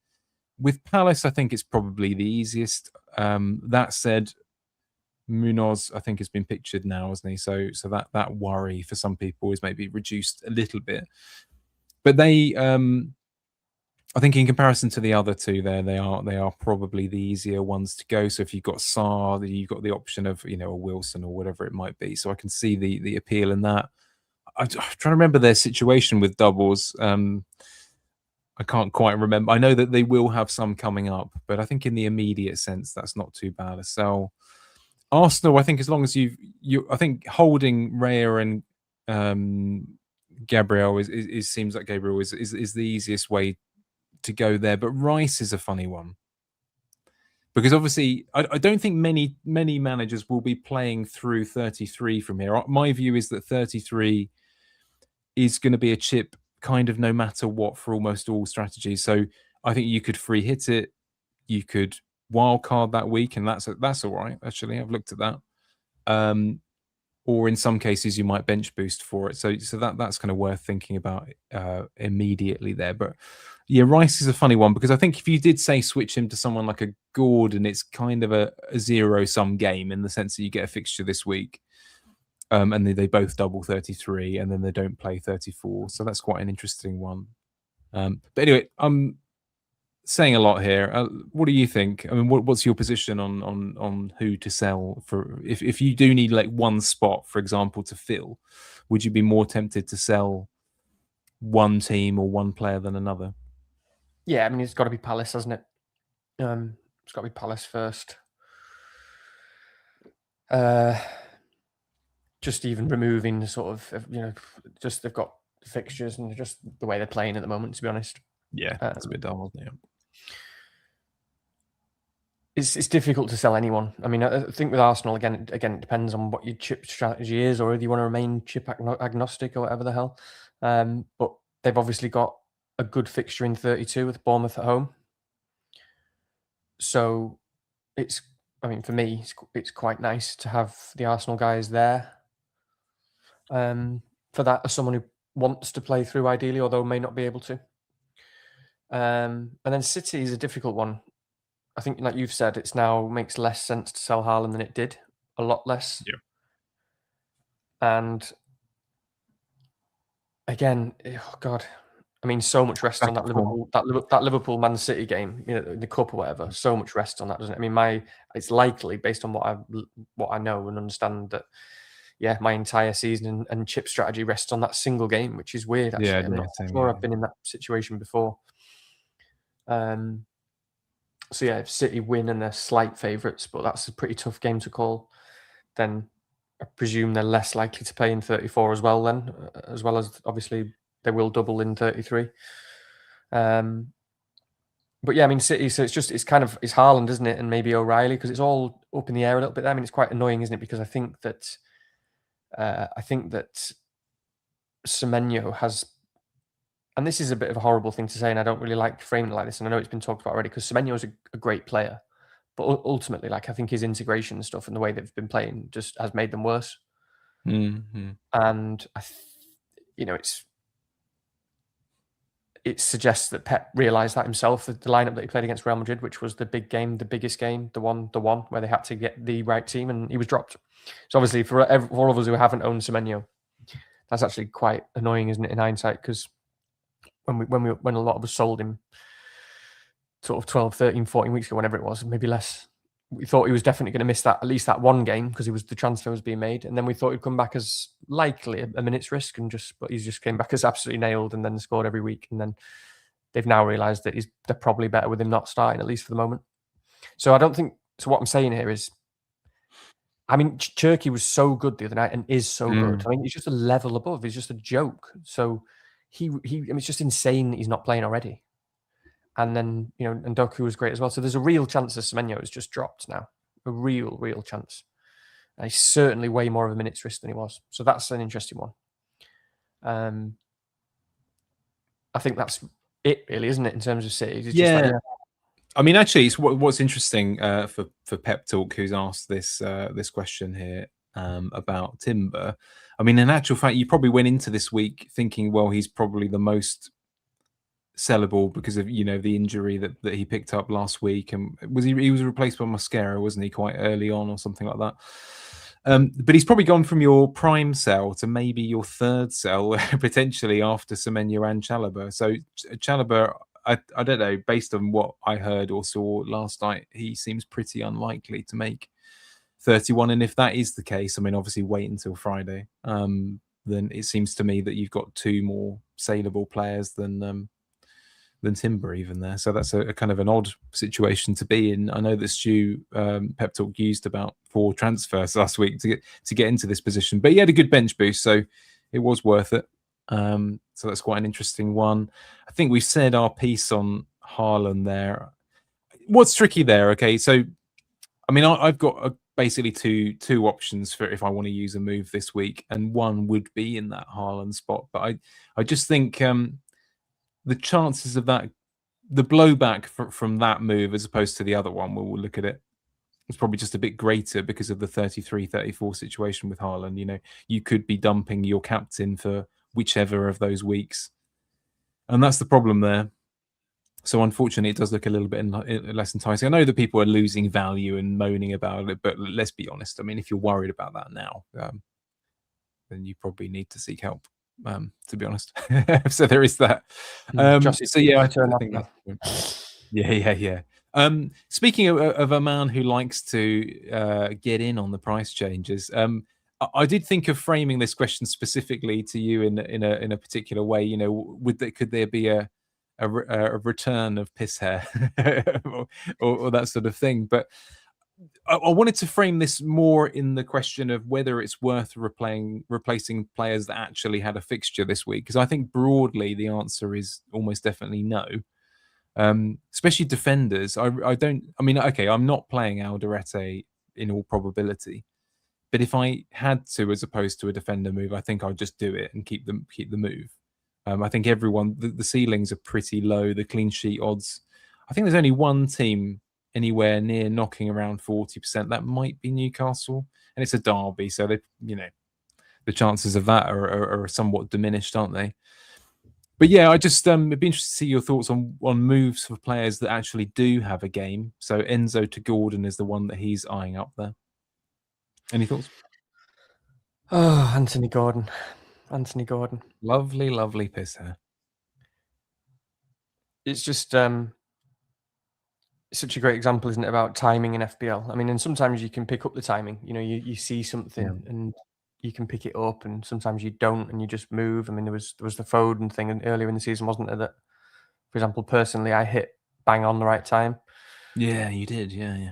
with Palace, I think it's probably the easiest. That said, Munoz, I think, has been pictured now, hasn't he? So that worry for some people is maybe reduced a little bit. But they, I think in comparison to the other two there, they are probably the easier ones to go. So if you've got Sarr, you've got the option of, a Wilson or whatever it might be. So I can see the appeal in that. I'm trying to remember their situation with doubles. I can't quite remember. I know that they will have some coming up, but I think in the immediate sense, that's not too bad a sell. Arsenal, I think, as long as I think holding Raya and Gabriel seems like Gabriel is the easiest way to go there. But Rice is a funny one, Because obviously, I don't think many managers will be playing through 33 from here. My view is that 33 is going to be a chip kind of no matter what for almost all strategies. So I think you could free hit it, you could wildcard that week, and that's all right. Actually, I've looked at that. Or in some cases, you might bench boost for it. So that's kind of worth thinking about immediately there. But yeah, Rice is a funny one because I think if you did say switch him to someone like a Gordon, it's kind of a zero-sum game in the sense that you get a fixture this week. And they both double 33, and then they don't play 34. So that's quite an interesting one. But anyway, I'm saying a lot here. What do you think? I mean, what's your position on who to sell for? If you do need like one spot, for example, to fill, would you be more tempted to sell one team or one player than another? Yeah, I mean, it's got to be Palace, hasn't it? It's got to be Palace first. Just even removing the sort of, just they've got fixtures and just the way they're playing at the moment, to be honest. Yeah, it's a bit dull, isn't it? It's difficult to sell anyone. I mean, I think with Arsenal, again, it depends on what your chip strategy is, or whether you want to remain chip agnostic or whatever the hell. But they've obviously got a good fixture in 32 with Bournemouth at home. So for me, it's quite nice to have the Arsenal guys there. For that, as someone who wants to play through ideally, although may not be able to. And then City is a difficult one. I think, like you've said, it's now makes less sense to sell Haaland than it did. A lot less. Yeah. And again, oh God, I mean, so much rest on that Liverpool Man City game, the cup or whatever. So much rest on that, doesn't it? I mean, it's likely based on what I know and understand that. Yeah, my entire season and chip strategy rests on that single game, which is weird. Actually, I'm not sure I've been in that situation before. So yeah, if City win and they're slight favourites, but that's a pretty tough game to call, then I presume they're less likely to play in 34 as well. Then, as well as obviously they will double in 33. But yeah, I mean City. So it's Haaland, isn't it, and maybe O'Reilly, because it's all up in the air a little bit. I mean, it's quite annoying, isn't it? Because I think that Semenyo has, and this is a bit of a horrible thing to say, and I don't really like framing it like this, and I know it's been talked about already, because Semenyo is a great player, but ultimately, like, I think his integration and stuff and the way they've been playing just has made them worse. Mm-hmm. And it suggests that Pep realised that himself. The lineup that he played against Real Madrid, which was the big game, the biggest game, the one where they had to get the right team, and he was dropped. So obviously, for all of us who haven't owned Semenyo, that's actually quite annoying, isn't it, in hindsight? Because when a lot of us sold him sort of 12, 13, 14 weeks ago, whenever it was, maybe less, we thought he was definitely going to miss at least that one game because the transfer was being made. And then we thought he'd come back as likely a minute's risk, but he's just came back as absolutely nailed and then scored every week. And then they've now realised that they're probably better with him not starting, at least for the moment. So I don't think, so what I'm saying here is, I mean, Cherky was so good the other night and is so good. I mean, he's just a level above. He's just a joke. So I mean, it's just insane that he's not playing already. And then, and Doku was great as well. So there's a real chance that Semenyo has just dropped now. A real chance. And he's certainly way more of a minute's risk than he was. So that's an interesting one. I think that's it, really, isn't it, in terms of City? Yeah. I mean, actually, it's what's interesting for Pep Talk, who's asked this question here about Timber. I mean, in actual fact, you probably went into this week thinking, well, he's probably the most sellable because of the injury that he picked up last week, and he was replaced by Mascara, wasn't he, quite early on or something like that. But he's probably gone from your prime sell to maybe your third sell potentially after Semenyo and Chalobah. So Chalobah, I don't know, based on what I heard or saw last night, he seems pretty unlikely to make 31. And if that is the case, I mean, obviously wait until Friday. Then it seems to me that you've got two more saleable players than Timber even there. So that's a kind of an odd situation to be in. I know that Stu Pep Talk used about 4 transfers last week to get into this position, but he had a good bench boost, so it was worth it. So that's quite an interesting one. I think we've said our piece on Haaland there. what's tricky there? Okay, so I mean, I've got basically two options for if I want to use a move this week, and one would be in that Haaland spot. But I just think the chances of that, the blowback from that move as opposed to the other one, when we'll look at it, is probably just a bit greater because of the 33-34 situation with Haaland. You know, you could be dumping your captain for whichever of those weeks, and that's the problem there. So unfortunately, it does look a little bit less enticing. I know that people are losing value and moaning about it, but let's be honest. I mean, if you're worried about that now, then you probably need to seek help. To be honest, so there is that. So yeah, I think that's yeah. Speaking of a man who likes to get in on the price changes, I did think of framing this question specifically to you in a particular way. You know, could there be a return of piss hair or that sort of thing? But I wanted to frame this more in the question of whether it's worth replacing players that actually had a fixture this week, because I think broadly the answer is almost definitely no. Especially defenders. I don't. I mean, okay, I'm not playing Alderete in all probability, but if I had to, as opposed to a defender move, I think I'd just do it and keep the move. I think everyone, the ceilings are pretty low. The clean sheet odds, I think there's only one team anywhere near knocking around 40%. That might be Newcastle, and it's a derby, so they, you know, the chances of that are somewhat diminished, aren't they? But yeah, I just it'd be interesting to see your thoughts on moves for players that actually do have a game. So Enzo to Gordon is the one that he's eyeing up there. Any thoughts? Oh, Anthony Gordon. Lovely piss hair. It's just such a great example, isn't it, about timing in FPL? I mean, and sometimes you can pick up the timing. You know, you see something and you can pick it up, and sometimes you don't, and you just move. I mean, there was the Foden thing earlier in the season, wasn't there? That, for example, personally, I hit bang on the right time. Yeah, you did. Yeah.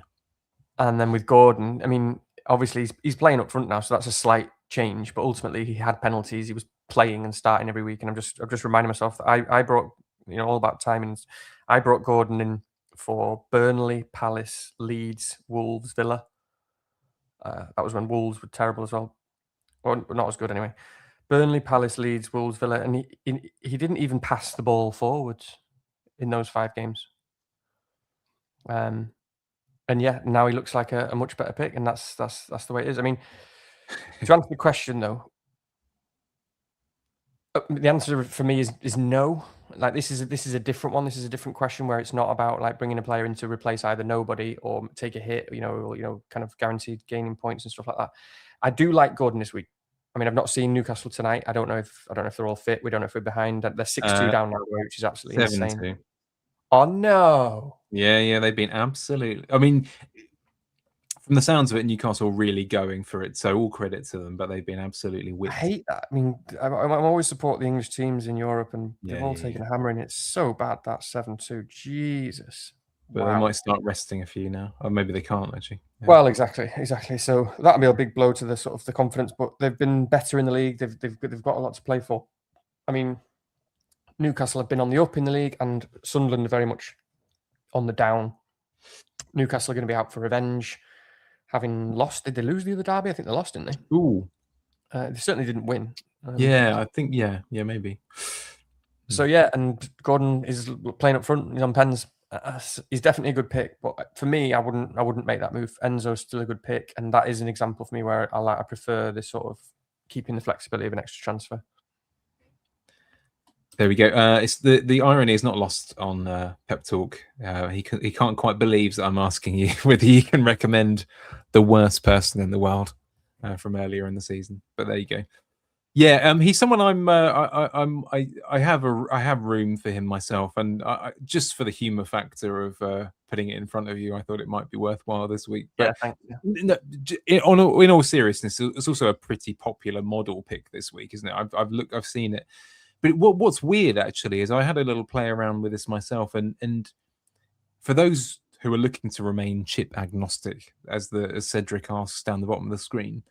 And then with Gordon, I mean, obviously he's playing up front now, so that's a slight change. But ultimately, he had penalties. He was playing and starting every week, and I'm just reminding myself that I brought, you know, all about timings. I brought Gordon in for Burnley, Palace, Leeds, Wolves, Villa. That was when Wolves were terrible as well, or not as good anyway. Burnley, Palace, Leeds, Wolves, Villa, and he didn't even pass the ball forwards in those 5 games. And yeah, now he looks like a much better pick, and that's the way it is. I mean, to answer the question though, the answer for me is no. Like this is a different one. This is a different question where it's not about like bringing a player in to replace either nobody or take a hit, you know, or, kind of guaranteed gaining points and stuff like that. I do like Gordon this week. I mean, I've not seen Newcastle tonight. I don't know if they're all fit. We don't know if we're behind. They're 6-2 down now, which is absolutely 7-2. insane. Oh no! Yeah, they've been absolutely. I mean, from the sounds of it, Newcastle really going for it. So all credit to them, but they've been absolutely whipped. I hate that. I mean, I'm always support the English teams in Europe, and they've all taken a hammering. It's so bad, that 7-2. Jesus. But they might start resting a few now, or maybe they can't actually. Yeah. Well, exactly. So that'll be a big blow to the sort of the confidence. But they've been better in the league. They've got a lot to play for. I mean, Newcastle have been on the up in the league, and Sunderland are very much on the down. Newcastle are going to be out for revenge, having lost. Did they lose the other derby? I think they lost, didn't they? Ooh. They certainly didn't win. I think maybe. So yeah, and Gordon is playing up front. He's on pens. He's definitely a good pick, but for me, I wouldn't make that move. Enzo's still a good pick, and that is an example for me where I prefer this sort of keeping the flexibility of an extra transfer. There we go. It's the irony is not lost on Pep Talk. He can't quite believe that I'm asking you whether you can recommend the worst person in the world from earlier in the season. But there you go. Yeah, he's someone I have room for him myself, and just for the humour factor of putting it in front of you, I thought it might be worthwhile this week. But yeah, thanks. In all seriousness, it's also a pretty popular model pick this week, isn't it? I've seen it. But what's weird actually is I had a little play around with this myself, and for those who are looking to remain chip agnostic, as Cedric asks down the bottom of the screen,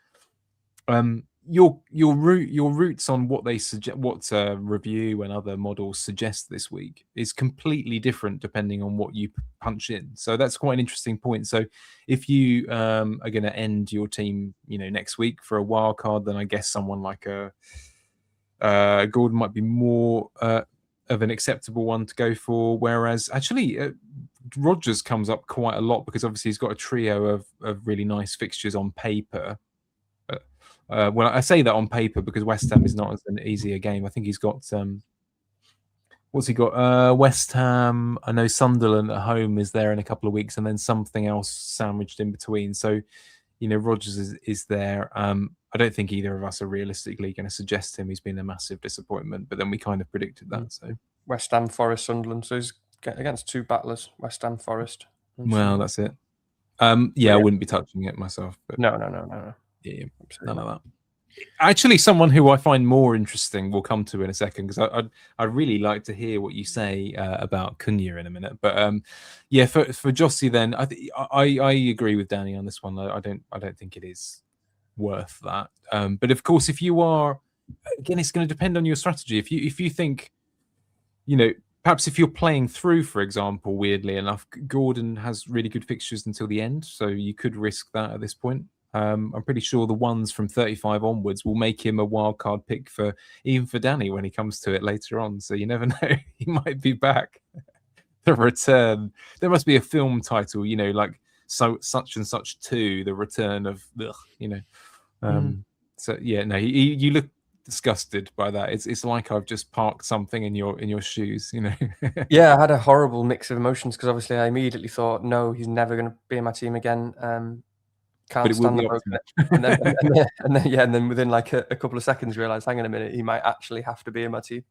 your roots on what they suggest, what review and other models suggest this week is completely different depending on what you punch in. So that's quite an interesting point. So if you are going to end your team, next week for a wild card, then I guess someone like Gordon might be more of an acceptable one to go for. Whereas actually Rodgers comes up quite a lot because obviously he's got a trio of really nice fixtures on paper. Well, I say that on paper because West Ham is not as an easier game. I think he's got what's he got? West Ham. I know Sunderland at home is there in a couple of weeks, and then something else sandwiched in between. So, Rodgers is there. I don't think either of us are realistically going to suggest him. He's been a massive disappointment, but then we kind of predicted that. So West Ham, Forest, Sunderland. So he's against two battlers: West Ham, Forest. Well, that's it. Yeah, I wouldn't be touching it myself. But no. Yeah, none of that. Actually, someone who I find more interesting we'll come to in a second because I'd really like to hear what you say about Cunha in a minute. But yeah, for Jossie, then I agree with Danny on this one. I don't think it is worth that. But of course, if you are, again, it's going to depend on your strategy. If you think, perhaps if you're playing through, for example, weirdly enough, Gordon has really good fixtures until the end, so you could risk that at this point. I'm pretty sure the ones from 35 onwards will make him a wild card pick even for Danny when he comes to it later on. So you never know, he might be back. The return. There must be a film title, like such and such 2, the return of, So yeah, no, you look disgusted by that. It's like I've just parked something in your shoes, Yeah, I had a horrible mix of emotions because obviously I immediately thought, no, he's never going to be in my team again. Can't stand the bloke. And then within like a couple of seconds realised, hang on a minute, he might actually have to be in my team.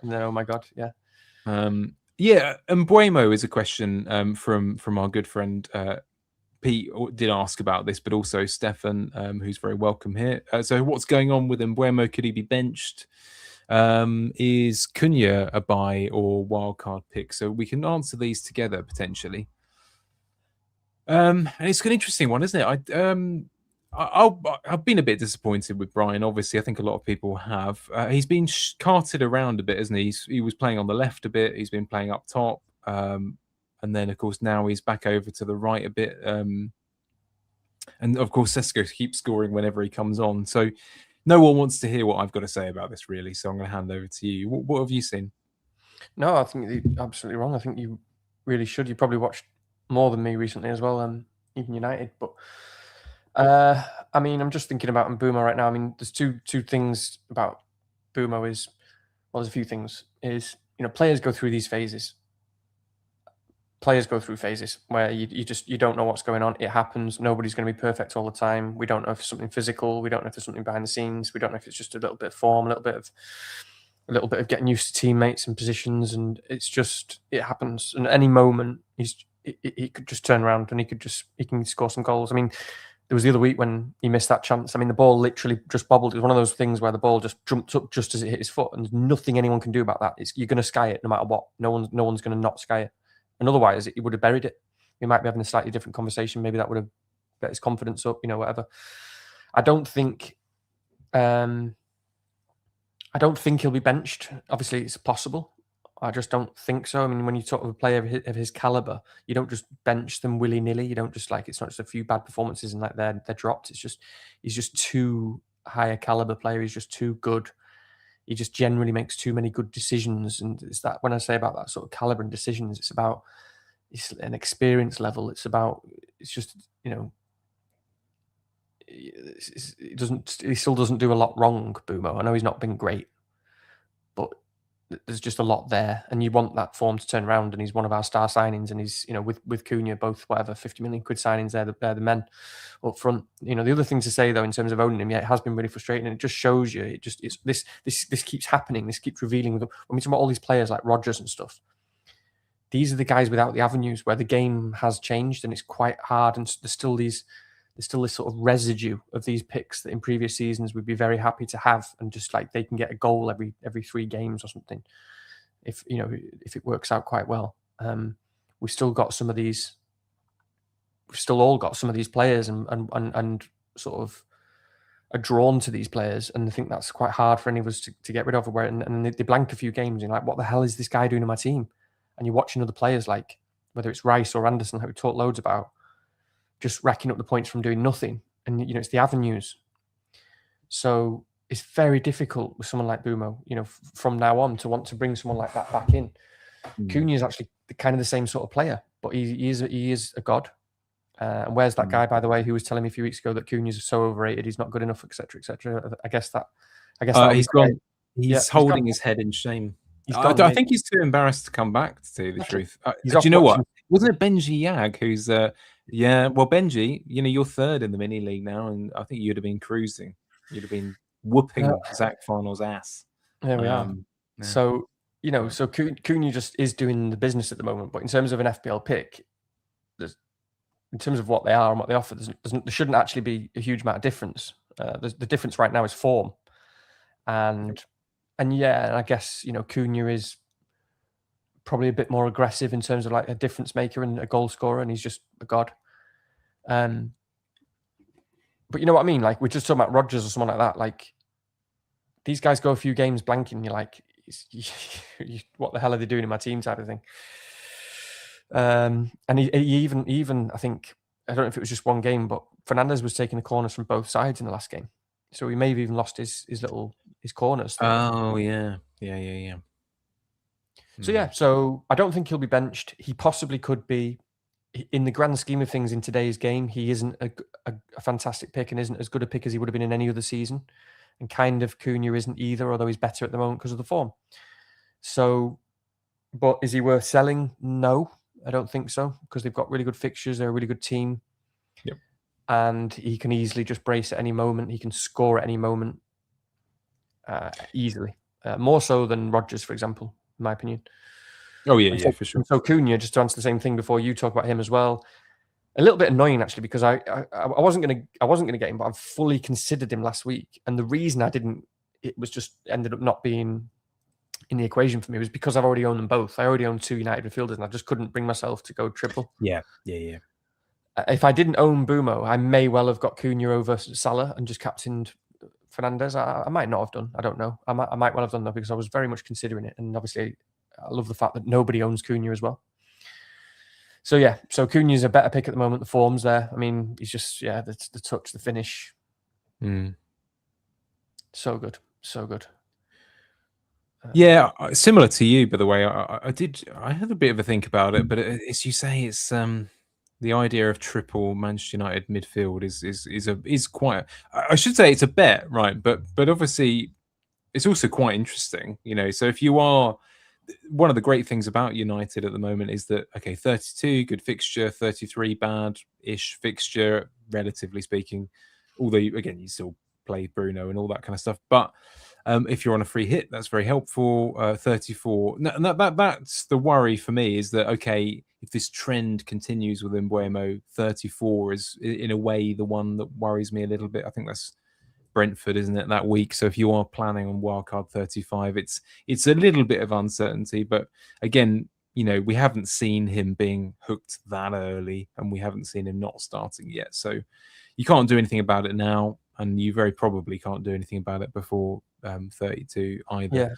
And then, oh my god, yeah. Yeah, Mbeumo is a question from our good friend Pete did ask about this, but also Stefan, who's very welcome here. So what's going on with Mbeumo? Could he be benched? Is Cunha a buy or wildcard pick? So we can answer these together potentially. And it's an interesting one, isn't it? I've been a bit disappointed with Brian. Obviously, I think a lot of people have. He's been carted around a bit, isn't he? He was playing on the left a bit. He's been playing up top. And then, of course, now he's back over to the right a bit. And, of course, Sesko keeps scoring whenever he comes on. So no one wants to hear what I've got to say about this, really. So I'm going to hand over to you. What have you seen? No, I think you're absolutely wrong. I think you really should. You probably watched more than me recently as well, even United. But I mean, I'm just thinking about Mbeumo right now. I mean, there's two things about Mbeumo is, well, there's a few things. Is, players go through these phases. Players go through phases where you don't know what's going on. It happens. Nobody's going to be perfect all the time. We don't know if it's something physical. We don't know if there's something behind the scenes. We don't know if it's just a little bit of form, a little bit of getting used to teammates and positions, and it happens. And at any moment, he could just turn around and he can score some goals. I mean, there was the other week when he missed that chance. I mean, the ball literally just bobbled. It was one of those things where the ball just jumped up just as it hit his foot, and there's nothing anyone can do about that. You're going to sky it no matter what. No one's going to not sky it. And otherwise, he would have buried it. We might be having a slightly different conversation. Maybe that would have got his confidence up, whatever. I don't think he'll be benched. Obviously, it's possible. I just don't think so. I mean, when you talk of a player of his caliber, you don't just bench them willy-nilly. You don't just it's not just a few bad performances and they're dropped. It's just he's just too high a caliber player. He's just too good. He just generally makes too many good decisions. And it's that when I say about that sort of caliber and decisions, it's about an experience level. It's just, he still doesn't do a lot wrong, Mbeumo. I know he's not been great, but there's just a lot there, and you want that form to turn around. And he's one of our star signings, and he's with Cunha, both 50 million quid signings. They're the men up front. The other thing to say though, in terms of owning him, yeah, it has been really frustrating, and it just shows you this keeps happening. This keeps revealing with them. When we talk about all these players like Rodgers and stuff, these are the guys without the avenues where the game has changed, and it's quite hard. And there's still this sort of residue of these picks that in previous seasons we'd be very happy to have, and just like they can get a goal every 3 games or something, if it works out quite well. We've still got some of these. We've still all got some of these players, and sort of are drawn to these players, and I think that's quite hard for any of us to get rid of. And they blank a few games, and you're like, what the hell is this guy doing in my team? And you're watching other players, like whether it's Rice or Anderson, who we talked loads about, just racking up the points from doing nothing. And it's the avenues. So it's very difficult with someone like Mbeumo, from now on to want to bring someone like that back in. Cunha is actually kind of the same sort of player, but he is a god. And where's that guy, by the way, who was telling me a few weeks ago that Cunha is so overrated, he's not good enough, etc., etc. I guess he's gone. He's holding his head in shame. I think he's too embarrassed to come back, to tell you the truth. Do you know what? Wasn't it Benji Yag who's Benji, you're third in the mini league now, and I think you'd have been cruising. You'd have been whooping Zach Farnell's ass. There we are. Yeah. So, so Cunha just is doing the business at the moment, but in terms of an FPL pick, in terms of what they are and what they offer, there shouldn't actually be a huge amount of difference. The difference right now is form. And I guess, Cunha is probably a bit more aggressive in terms of like a difference maker and a goal scorer, and he's just a god. But you know what I mean? Like, we're just talking about Rodgers or someone like that. Like, these guys go a few games blanking, you're like, what the hell are they doing in my team type of thing. And he even I think, I don't know if it was just one game, but Fernandes was taking the corners from both sides in the last game, so he may have even lost his corners. Oh yeah. So I don't think he'll be benched. He possibly could be. In the grand scheme of things in today's game, he isn't a fantastic pick and isn't as good a pick as he would have been in any other season. And kind of Cunha isn't either, although he's better at the moment because of the form. So, but is he worth selling? No, I don't think so, because they've got really good fixtures. They're a really good team. Yep. And he can easily just brace at any moment. He can score at any moment easily. More so than Rodgers, for example, in my opinion. Oh, yeah, for sure. So Cunha, just to answer the same thing before you talk about him as well, a little bit annoying actually, because I wasn't gonna get him, but I've fully considered him last week, and the reason I didn't, it was just ended up not being in the equation for me, was because I've already owned them both. I already own 2 United midfielders, and I just couldn't bring myself to go triple. Yeah. If I didn't own Mbeumo, I may well have got Cunha over Salah and just captained Fernandes. I might not have done. I don't know. I might well have done that, because I was very much considering it, and obviously I love the fact that nobody owns Cunha as well. So Cunha's a better pick at the moment. The form's there. I mean, he's just the touch, the finish. So good. Yeah, similar to you, by the way. I had a bit of a think about it, but as you say, it's the idea of triple Manchester United midfield is quite. I should say it's a bet, right? But obviously, it's also quite interesting, So if you are, one of the great things about United at the moment is that 32 good fixture, 33 bad-ish fixture, relatively speaking. Although again, you still play Bruno and all that kind of stuff, but if you're on a free hit, that's very helpful. 34. That's the worry for me, is that if this trend continues with Mbeumo, 34 is in a way the one that worries me a little bit. I think that's Brentford, isn't it, that week? So if you are planning on wildcard 35, it's a little bit of uncertainty. But again, we haven't seen him being hooked that early, and we haven't seen him not starting yet. So you can't do anything about it now, and you very probably can't do anything about it before 32 either. Yeah,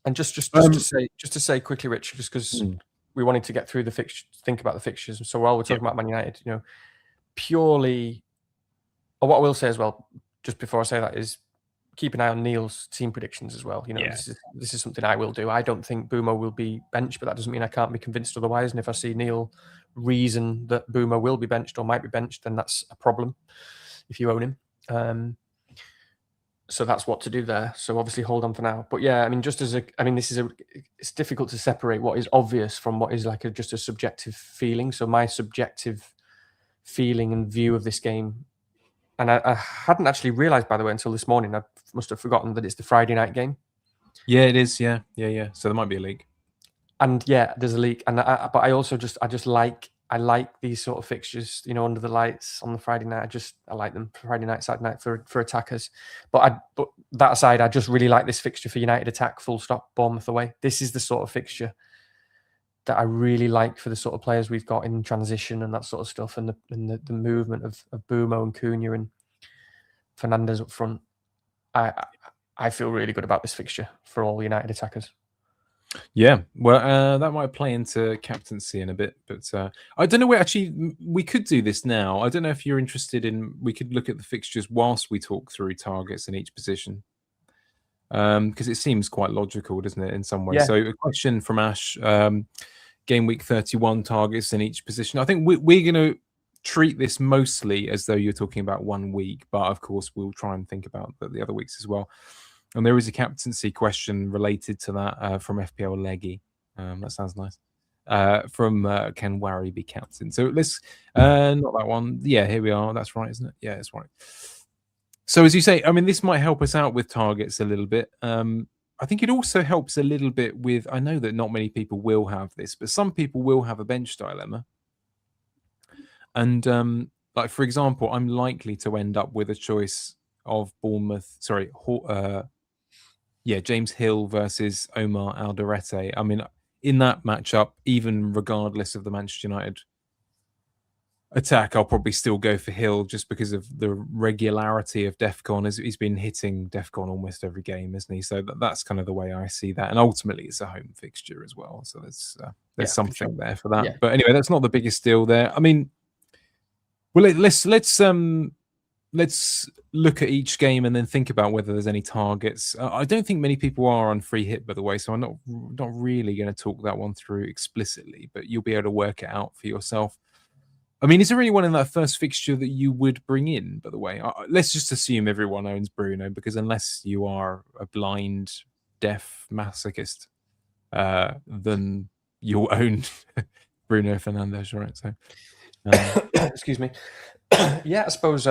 and just to say quickly, Rich, just because we wanted to get through the think about the fixtures. So while we're talking about Man United, purely, or what I will say as well, just before I say that, is keep an eye on Neil's team predictions as well. This is something I will do. I don't think Mbeumo will be benched, but that doesn't mean I can't be convinced otherwise. And if I see Neil reason that Mbeumo will be benched or might be benched, then that's a problem if you own him. So that's what to do there. So obviously hold on for now. But yeah, I mean, it's difficult to separate what is obvious from what is like just a subjective feeling. So my subjective feeling and view of this game, and I hadn't actually realised, by the way, until this morning. I must have forgotten that it's the Friday night game. Yeah, it is. Yeah. So there might be a leak. And yeah, there's a leak. But I also I like these sort of fixtures, under the lights on the Friday night. I like them Friday night, Saturday night for attackers. But that aside, I just really like this fixture for United attack. Full stop. Bournemouth away. This is the sort of fixture that I really like for the sort of players we've got in transition and that sort of stuff, and the movement of Mbeumo and Cunha, and Fernandes up front. I feel really good about this fixture for all United attackers. Yeah, well, that might play into captaincy in a bit, but I don't know where actually we could do this now. I don't know if you're interested in. We could look at the fixtures whilst we talk through targets in each position, because it seems quite logical, doesn't it, in some way? Yeah. So, a question from Ash: Game week 31 targets in each position. I think we're going to treat this mostly as though you're talking about 1 week, but of course we'll try and think about the other weeks as well. And there is a captaincy question related to that from FPL Leggy. That sounds nice. From can Warry be captain? So let's not that one. Yeah, here we are. That's right, isn't it? Yeah, that's right. So as you say, I mean, this might help us out with targets a little bit. I think it also helps a little bit with. I know that not many people will have this, but some people will have a bench dilemma. And like for example, I'm likely to end up with a choice of Bournemouth. Sorry, James Hill versus Omar Alderete. I mean, in that matchup, even regardless of the Manchester United attack, I'll probably still go for Hill just because of the regularity of Defcon. He's been hitting Defcon almost every game, isn't he? So that's kind of the way I see that. And ultimately, it's a home fixture as well. So there's something there for that. Yeah. But anyway, that's not the biggest deal there. I mean, well, let's look at each game and then think about whether there's any targets. I don't think many people are on free hit, by the way, so I'm not really going to talk that one through explicitly, but you'll be able to work it out for yourself. I mean, is there anyone in that first fixture that you would bring in, by the way? Let's just assume everyone owns Bruno, because unless you are a blind, deaf masochist, then you'll own Bruno Fernandes, right? So, excuse me. Yeah, I suppose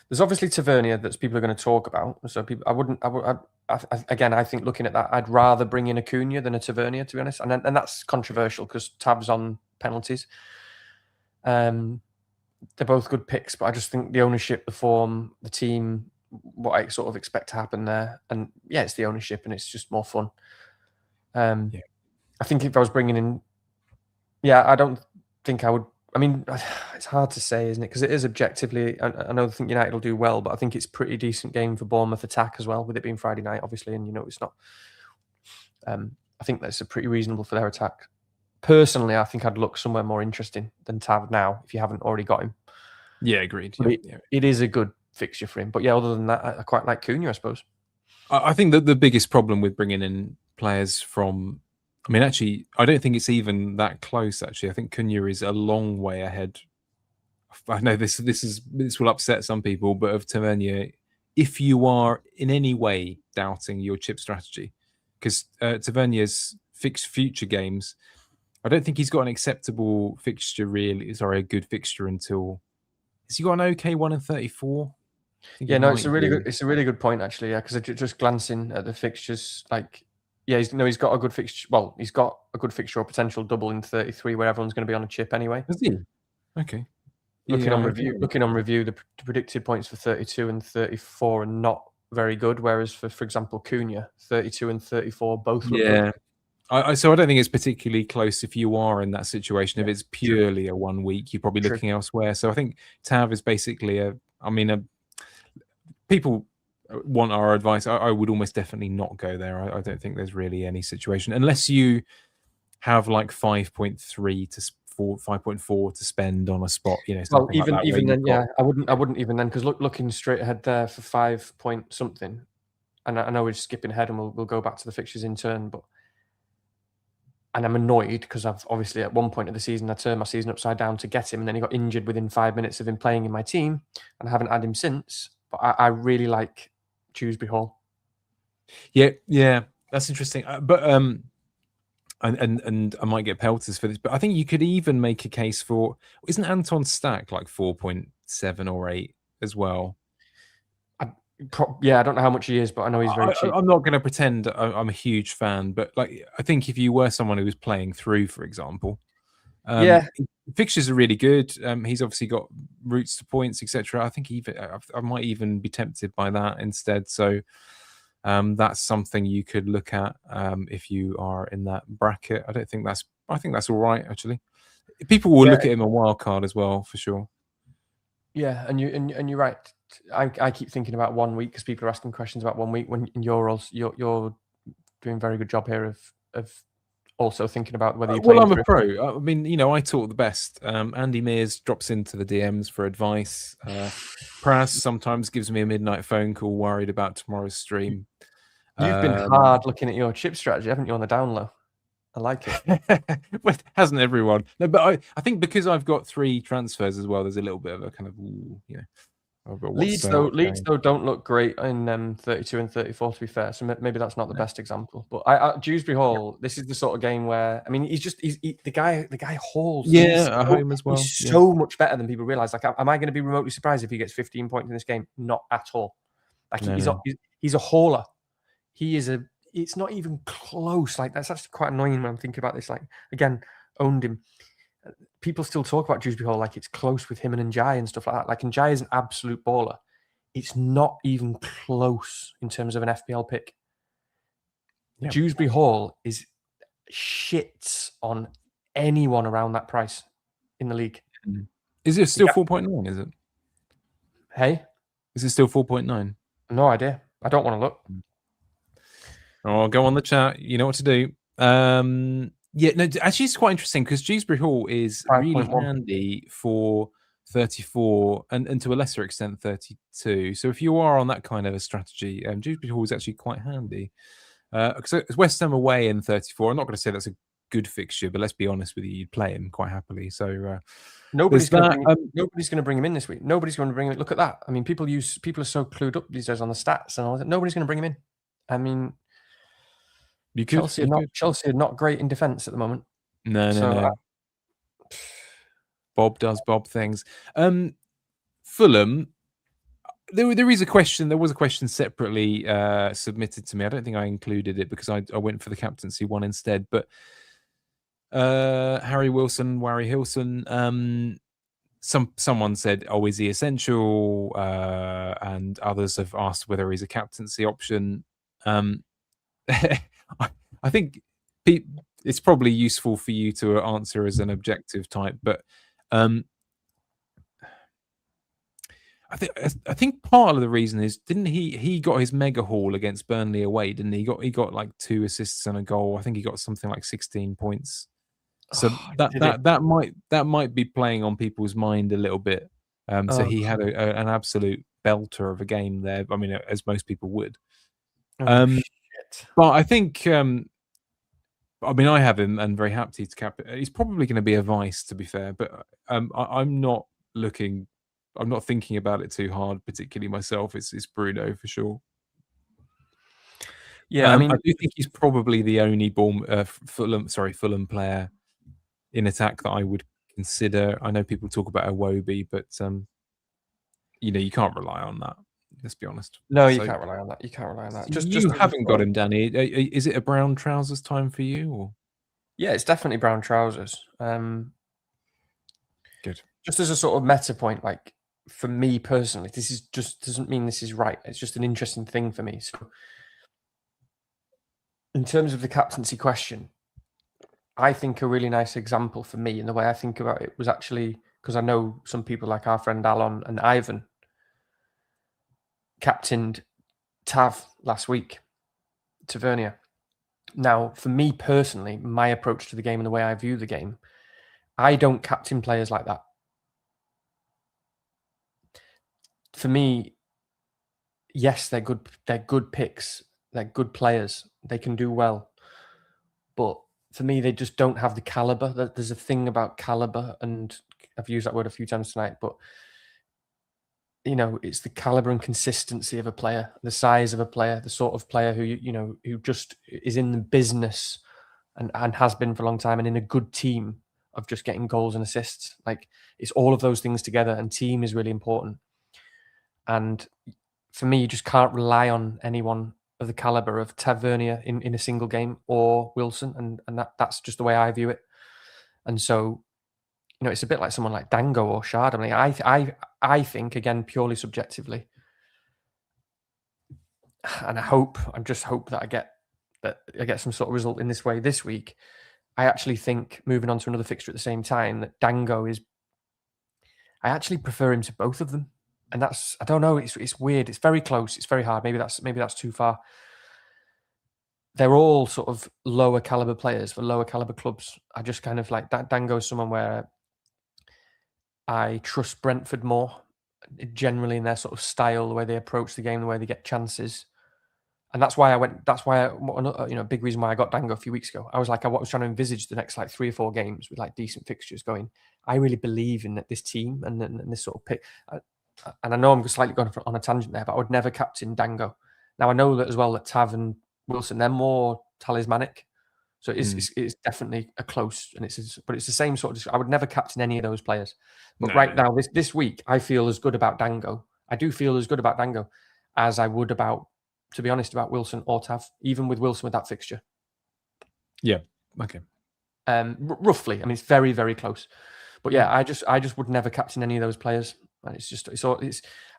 there's obviously Tavernier that people are going to talk about. So I think looking at that, I'd rather bring in a Cunha than a Tavernier, to be honest. And that's controversial because Tav's on penalties. They're both good picks, but I just think the ownership, the form, the team, what I sort of expect to happen there, and yeah, it's the ownership, and it's just more fun. I think if I was bringing in, I don't think I would. I mean, it's hard to say, isn't it? Because it is objectively, I think United will do well, but I think it's a pretty decent game for Bournemouth attack as well, with it being Friday night, obviously, and it's not. I think that's a pretty reasonable for their attack. Personally, I think I'd look somewhere more interesting than Tav now if you haven't already got him. Yeah, agreed. It is a good fixture for him. But yeah, other than that, I quite like Cunha, I suppose. I think that the biggest problem with bringing in players from, I mean, actually, I don't think it's even that close. Actually, I think Cunha is a long way ahead. I know this will upset some people, but of Tavernier, if you are in any way doubting your chip strategy, because Tavernier's fixed future games, I don't think he's got an acceptable fixture really. Sorry, a good fixture until. Has he got an okay 1 in 34? Yeah, no, it's a really good point actually. Yeah, because just glancing at the fixtures, like, yeah, he's got a good fixture. Well, he's got a good fixture or potential double in 33, where everyone's going to be on a chip anyway. Is he? Okay. Looking on review, the predicted points for 32 and 34 are not very good. Whereas for example, Cunha, 32 and 34 both look good. So I don't think it's particularly close if you are in that situation. If it's purely a 1 week, you're probably looking elsewhere. So I think Tav is basically people want our advice. I would almost definitely not go there. I don't think there's really any situation unless you have like 5.3 to 5.4 to spend on a spot. Well, even then, I wouldn't even then, because looking straight ahead there for 5 point something, and I know we're skipping ahead and we'll go back to the fixtures in turn, but. And I'm annoyed because I've obviously at one point of the season, I turned my season upside down to get him, and then he got injured within 5 minutes of him playing in my team, and I haven't had him since. But I really like Dewsbury Hall. Yeah, that's interesting. But and I might get pelters for this, but I think you could even make a case for, isn't Anton Stack like 4.7 or 8 as well? I don't know how much he is, but I know he's very cheap. I'm not going to pretend I'm a huge fan, but like I think if you were someone who was playing through, for example, fixtures are really good. He's obviously got routes to points, etc. I think I might even be tempted by that instead. So that's something you could look at if you are in that bracket. I think that's all right actually. People will look at him a wild card as well for sure. Yeah, and you're right. I keep thinking about 1 week because people are asking questions about 1 week when you're doing a very good job here of also thinking about whether you're Well, playing I'm a through. pro. I mean, I talk the best. Andy Mears drops into the DMs for advice. Pras sometimes gives me a midnight phone call worried about tomorrow's stream. You've been hard looking at your chip strategy, haven't you, on the down low? I like it. Well, hasn't everyone? No, but I think because I've got 3 transfers as well, there's a little bit of a kind of, Leeds though don't look great in 32 and 34. To be fair, so maybe that's not the best example. But Dewsbury Hall, this is the sort of game where the guy hauls. Yeah, at home as well. He's so much better than people realize. Like, am I going to be remotely surprised if he gets 15 points in this game? Not at all. Like he's a hauler. It's not even close. Like, that's actually quite annoying when I'm thinking about this. Like, again, owned him. People still talk about Dewsbury Hall like it's close with him and Njai and stuff like that. Like, Njai is an absolute baller. It's not even close in terms of an FPL pick. Yep. Dewsbury Hall is shits on anyone around that price in the league. Is it still 4.9? Is it? Hey? Is it still 4.9? No idea. I don't want to look. Oh, go on the chat. You know what to do. Yeah, no, actually, it's quite interesting because Dewsbury Hall is 5. really 1. handy for 34 and to a lesser extent 32. So if you are on that kind of a strategy, Dewsbury Hall is actually quite handy. So it's West Ham away in 34. I'm not going to say that's a good fixture, but let's be honest with you, you'd play him quite happily. So nobody's going to bring him in this week. Nobody's going to bring him in. Look at that. I mean, people are so clued up these days on the stats and all that. Nobody's going to bring him in. I mean, Chelsea are not great in defence at the moment. No. Bob does Bob things. Fulham. There was a question separately submitted to me. I don't think I included it because I went for the captaincy one instead. But Harry Wilson, Warry Hilson. Someone said, "Oh, is he essential?" And others have asked whether he's a captaincy option. I think it's probably useful for you to answer as an objective type, but I think part of the reason is didn't he got his mega haul against Burnley away, didn't he? He got like 2 assists and a goal. I think he got something like 16 points. So that might be playing on people's mind a little bit. So he had an absolute belter of a game there. I mean, as most people would. But I think, I have him and very happy to cap it. He's probably going to be a vice, to be fair. But I'm not thinking about it too hard, particularly myself. It's Bruno for sure. Yeah, I do think he's probably the only Fulham player in attack that I would consider. I know people talk about Iwobi, but you can't rely on that. Let's be honest. No, you can't rely on that. You haven't got him, Danny. Is it a brown trousers time for you? Or? Yeah, it's definitely brown trousers. Good. Just as a sort of meta point, like for me personally, this is just doesn't mean this is right. It's just an interesting thing for me. So, in terms of the captaincy question, I think a really nice example for me and the way I think about it was actually because I know some people like our friend Alon and Ivan captained Tav last week, Tavernier. Now, for me personally, my approach to the game and the way I view the game, I don't captain players like that. For me, yes, they're good. They're good picks. They're good players. They can do well. But for me, they just don't have the caliber. There's a thing about caliber, and I've used that word a few times tonight, but it's the caliber and consistency of a player, the size of a player, the sort of player who just is in the business and has been for a long time and in a good team of just getting goals and assists. Like, it's all of those things together, and team is really important. And for me, you just can't rely on anyone of the caliber of Tavernier in a single game or Wilson, and that's just the way I view it. And so, it's a bit like someone like Dango or Shard. I mean, I think, again, purely subjectively, and I just hope that I get some sort of result in this way this week. I actually think, moving on to another fixture at the same time, that Dango I actually prefer him to both of them. and I don't know. It's weird. It's very close. It's very hard. Maybe that's too far. They're all sort of lower caliber players for lower caliber clubs. I just kind of like that. Dango's someone where I trust Brentford more, generally in their sort of style, the way they approach the game, the way they get chances. And that's why a big reason why I got Dango a few weeks ago. I was trying to envisage the next like 3 or 4 games with like decent fixtures going. I really believe in this team and this sort of pick. And I know I'm slightly going on a tangent there, but I would never captain Dango. Now I know that as well that Tav and Wilson, they're more talismanic. So it's definitely a close, but it's the same sort of. I would never captain any of those players. But now, this week, I feel as good about Dango. I do feel as good about Dango as I would to be honest, about Wilson or Tav, even with Wilson with that fixture. Yeah. Okay. Roughly, I mean, it's very, very close. But yeah, I just would never captain any of those players. And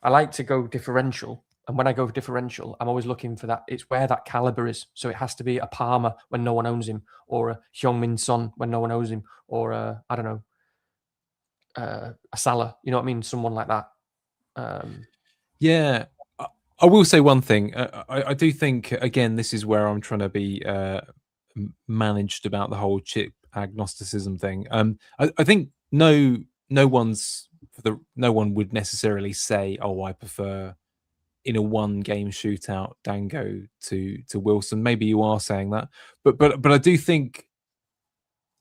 I like to go differential. And when I go for differential, I'm always looking for that. It's where that caliber is. So it has to be a Palmer when no one owns him, or a Heung-min Son when no one owns him, or I don't know, a Salah. You know what I mean? Someone like that. Yeah. I will say one thing. I do think, again, this is where I'm trying to be managed about the whole chip agnosticism thing. I think no one would necessarily say, "Oh, I prefer in a 1-game shootout Dango to Wilson." Maybe you are saying that, but I do think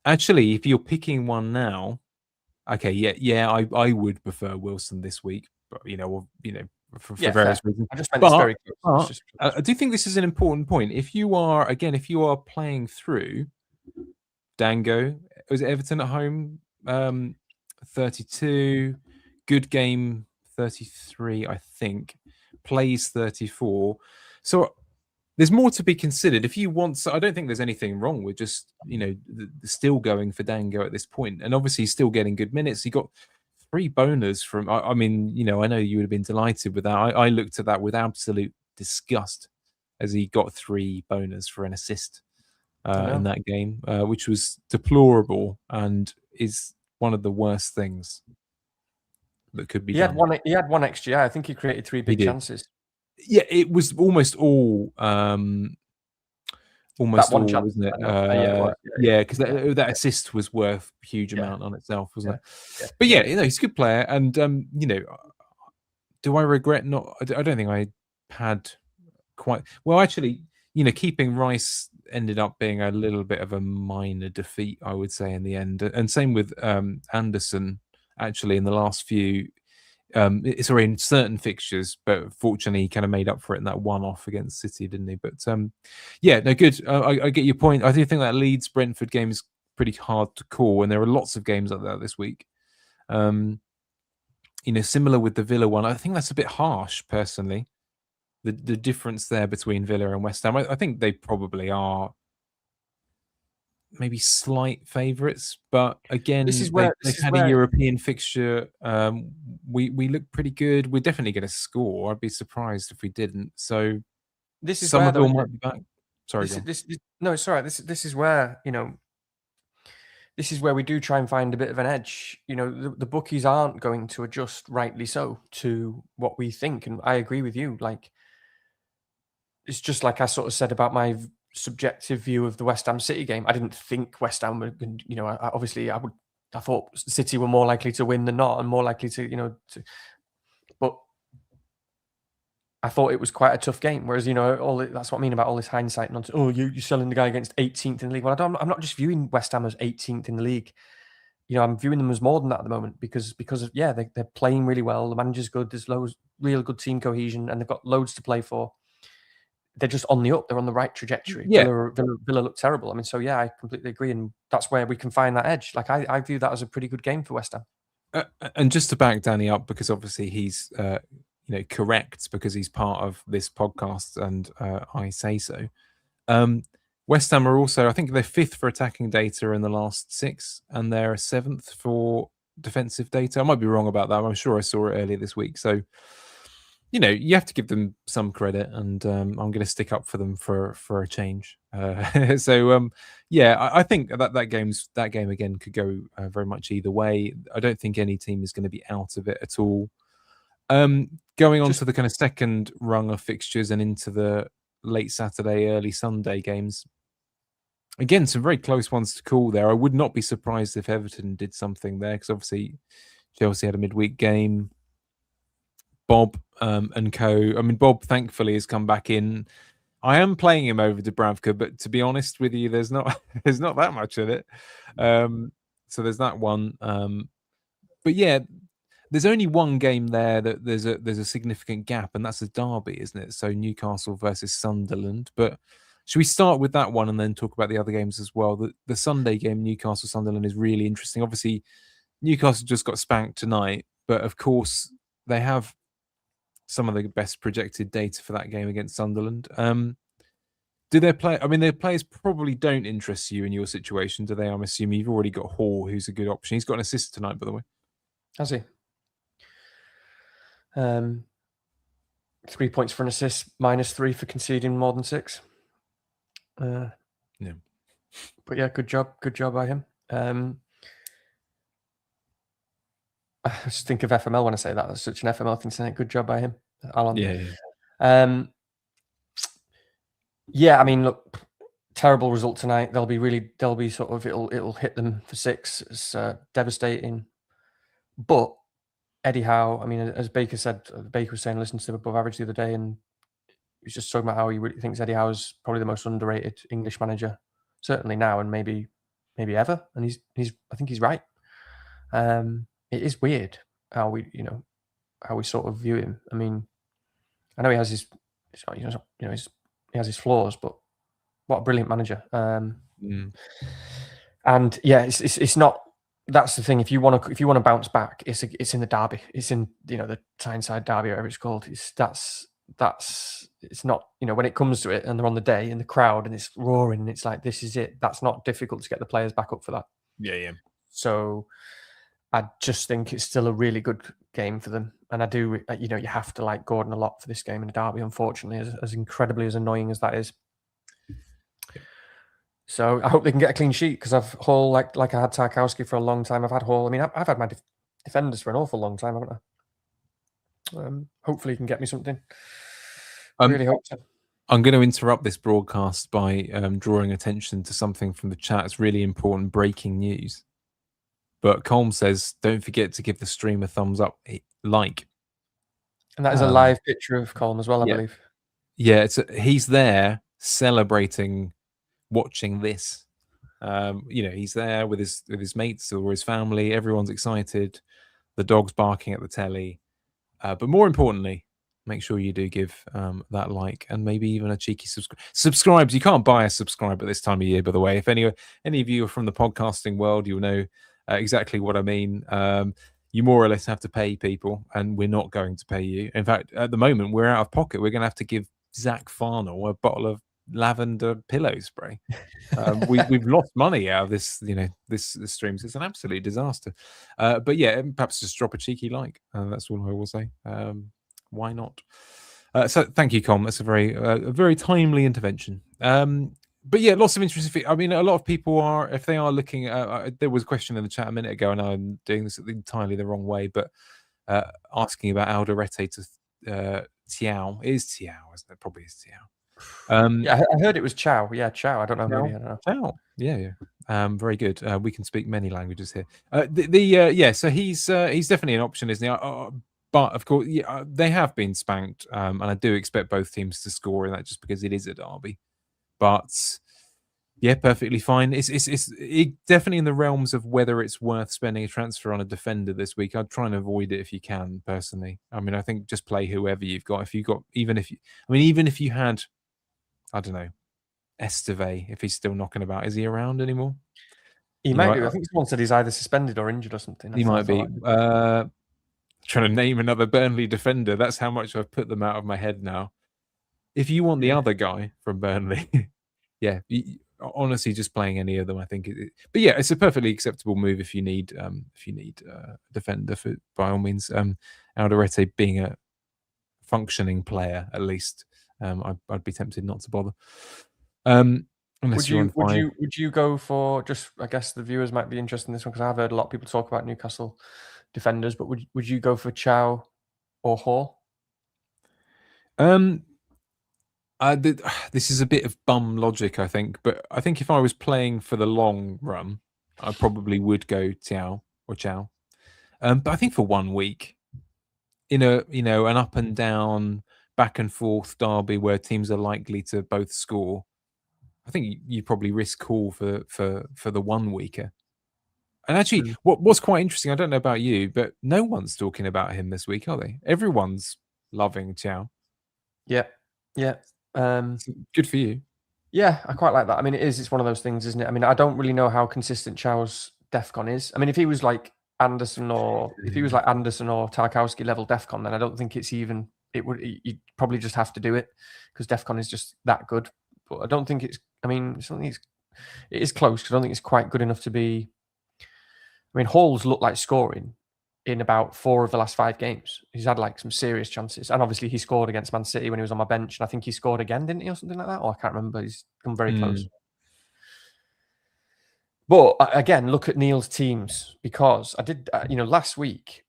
actually, if you're picking one now, okay, yeah, I would prefer Wilson this week, but for various reasons. I just meant it's very close. I do think this is an important point. If you are playing through Dango, was it Everton at home? 32, good game 33, I think. Plays 34. So there's more to be considered. If you want, I don't think there's anything wrong with just still going for Dango at this point, and obviously he's still getting good minutes. He got 3 boners from. I mean, I know you would have been delighted with that. I looked at that with absolute disgust as he got 3 boners for an assist in that game, which was deplorable and is one of the worst things that could be done. He had one XGI. I think he created 3 big chances. Yeah, it was almost all. Wasn't it? Yeah, because that assist was worth a huge amount on itself, wasn't it? Yeah. But yeah, he's a good player, and do I regret not? I don't think I had quite well. Actually, keeping Rice ended up being a little bit of a minor defeat, I would say, in the end, and same with Anderson. Actually, in the last few. In certain fixtures, but fortunately he kind of made up for it in that one-off against City, didn't he? But yeah, no, good. I get your point. I do think that Leeds Brentford game is pretty hard to call, and there are lots of games like that this week. Similar with the Villa one, I think that's a bit harsh, personally. The difference there between Villa and West Ham, I think they probably are maybe slight favourites, but again, they've had a European fixture. We look pretty good. We're definitely going to score. I'd be surprised if we didn't. So this is Somerville might be back. Sorry, no, it's all right. This is where this is where we do try and find a bit of an edge. The bookies aren't going to adjust, rightly so, to what we think, and I agree with you. Like, it's just like I sort of said about my subjective view of the West Ham City game. I didn't think West Ham would, I thought City were more likely to win than not, and more likely to, but I thought it was quite a tough game. Whereas, that's what I mean about all this hindsight nonsense. Oh, you're selling the guy against 18th in the league. Well, I'm not just viewing West Ham as 18th in the league. I'm viewing them as more than that at the moment because of they're playing really well. The manager's good. There's real good team cohesion, and they've got loads to play for. They're just on the up. They're on the right trajectory. Yeah. Villa look terrible. I mean, so yeah, I completely agree, and that's where we can find that edge. Like I view that as a pretty good game for West Ham. And just to back Danny up, because obviously he's correct because he's part of this podcast, and I say so. West Ham are also, I think they're 5th for attacking data in the last 6, and they're 7th for defensive data. I might be wrong about that. I'm sure I saw it earlier this week. So. You have to give them some credit, and I'm going to stick up for them for a change. So I think that game again could go very much either way. I don't think any team is going to be out of it at all. Going on to the kind of second rung of fixtures and into the late Saturday, early Sunday games. Again, some very close ones to call there. I would not be surprised if Everton did something there, because obviously Chelsea had a midweek game. Bob and co. I mean, Bob thankfully has come back in. I am playing him over Dubravka, but to be honest with you, there's not that much in it. So there's that one. But yeah, there's only one game there that there's a significant gap, and that's a derby, isn't it? So Newcastle versus Sunderland. But should we start with that one and then talk about the other games as well? The Sunday game, Newcastle Sunderland, is really interesting. Obviously, Newcastle just got spanked tonight, but of course they have some of the best projected data for that game against Sunderland. Do their play? I mean, their players probably don't interest you in your situation, do they? I'm assuming you've already got Hall, who's a good option. He's got an assist tonight, by the way. Has he? 3 points for an assist, -3 for conceding more than 6. Yeah. But yeah, good job by him. I just think of FML when I say that. That's such an FML thing to say. Good job by him, Alan. Yeah. Yeah, I mean, look, terrible result tonight. They'll be sort of, it'll hit them for 6. It's devastating. But Eddie Howe, I mean, as Baker said, Baker was saying, listen to Above Average the other day, and he was just talking about how he really thinks Eddie Howe is probably the most underrated English manager, certainly now and maybe ever. And I think he's right. It is weird how we sort of view him. I mean, I know he has his, he has his flaws, but what a brilliant manager. And yeah, it's not. That's the thing. If you want to bounce back, it's in the derby. It's in the Tyneside derby, or whatever it's called. It's not, when it comes to it, and they're on the day in the crowd and it's roaring and it's like, this is it. That's not difficult to get the players back up for that. Yeah. So I just think it's still a really good game for them. And I do, you have to like Gordon a lot for this game in a derby, unfortunately, as incredibly as annoying as that is. So I hope they can get a clean sheet, because I've Hall, like I had Tarkowski for a long time. I've had Hall. I mean, I've had my defenders for an awful long time, haven't I? Hopefully you can get me something. I really hope so. I'm going to interrupt this broadcast by drawing attention to something from the chat. It's really important breaking news. But Colm says, don't forget to give the stream a thumbs up, like. And that is a live picture of Colm as well, I believe. Yeah, he's there celebrating watching this. He's there with his mates or his family. Everyone's excited. The dog's barking at the telly. But more importantly, make sure you do give that like, and maybe even a cheeky subscribe. You can't buy a subscribe at this time of year, by the way. If any of you are from the podcasting world, you'll know exactly what I mean. You more or less have to pay people, and we're not going to pay you. In fact, at the moment, we're out of pocket. We're going to have to give Zach Farnell a bottle of lavender pillow spray. We've lost money out of this, this stream. So it's an absolute disaster. But yeah, perhaps just drop a cheeky like. That's all I will say. Why not? So thank you, Com. That's a very timely intervention. But yeah, lots of interesting. I mean, a lot of people are, if they are looking at, there was a question in the chat a minute ago, and I'm doing this entirely the wrong way, but asking about Alderete to Tiao. It is Tiao, isn't it? Probably is Tiao. Yeah, I heard it was Chow. Yeah, Chow. I don't know. Maybe I don't know. Chow. Yeah. Very good. We can speak many languages here. So he's definitely an option, isn't he? But of course, they have been spanked, and I do expect both teams to score in that, just because it is a derby. But yeah, perfectly fine. It's definitely in the realms of whether it's worth spending a transfer on a defender this week. I'd try and avoid it if you can, personally. I mean, I think just play whoever you've got. Even if you had, I don't know, Esteve, if he's still knocking about, is he around anymore? He might be. I think someone said he's either suspended or injured or something. He might be. Trying to name another Burnley defender. That's how much I've put them out of my head now. If you want the other guy from Burnley, yeah, honestly, just playing any of them, I think. But yeah, it's a perfectly acceptable move if you need a defender, by all means. Alderete being a functioning player, at least, I'd be tempted not to bother. Would you go for, just, I guess the viewers might be interested in this one, because I've heard a lot of people talk about Newcastle defenders, but would you go for Chow or Hall? This is a bit of bum logic, I think, but I think if I was playing for the long run, I probably would go Tiao or Chow. But I think for 1 week, in a an up and down, back and forth derby where teams are likely to both score, I think you probably risk Hall for the 1 weeker. And actually, what's quite interesting, I don't know about you, but no one's talking about him this week, are they? Everyone's loving Chow. Yeah, yeah. Good for you. Yeah, I quite like that. I mean, it's one of those things, isn't it? I mean, I don't really know how consistent Chow's DEFCON is. I mean, if he was like Anderson or Tarkowski level DEFCON, then I don't think you'd probably just have to do it because DEFCON is just that good. But I don't think it is close because I don't think it's quite good enough to be. I mean, Hall's looked like scoring in about 4 of the last 5 games. He's had like some serious chances. And obviously he scored against Man City when he was on my bench. And I think he scored again, didn't he? Or something like that. Or I can't remember. He's come very close. But again, look at Neil's teams because I did, last week,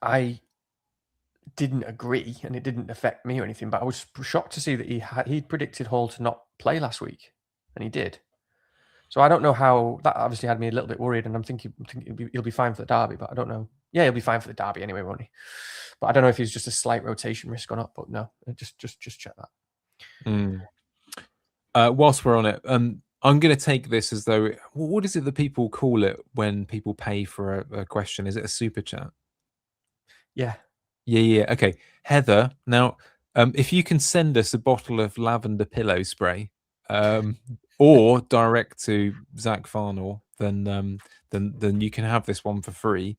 I didn't agree and it didn't affect me or anything, but I was shocked to see that he'd predicted Hall to not play last week and he did. So I don't know how that obviously had me a little bit worried, and I'm thinking he'll be fine for the derby, but I don't know. Yeah, he'll be fine for the derby anyway, won't he? But I don't know if he's just a slight rotation risk or not. But no, just check that. Whilst we're on it, I'm going to take this as though what is it that people call it when people pay for a question? Is it a super chat? Yeah. Yeah. Okay, Heather. Now, if you can send us a bottle of lavender pillow spray, or direct to Zach Farnell, then you can have this one for free.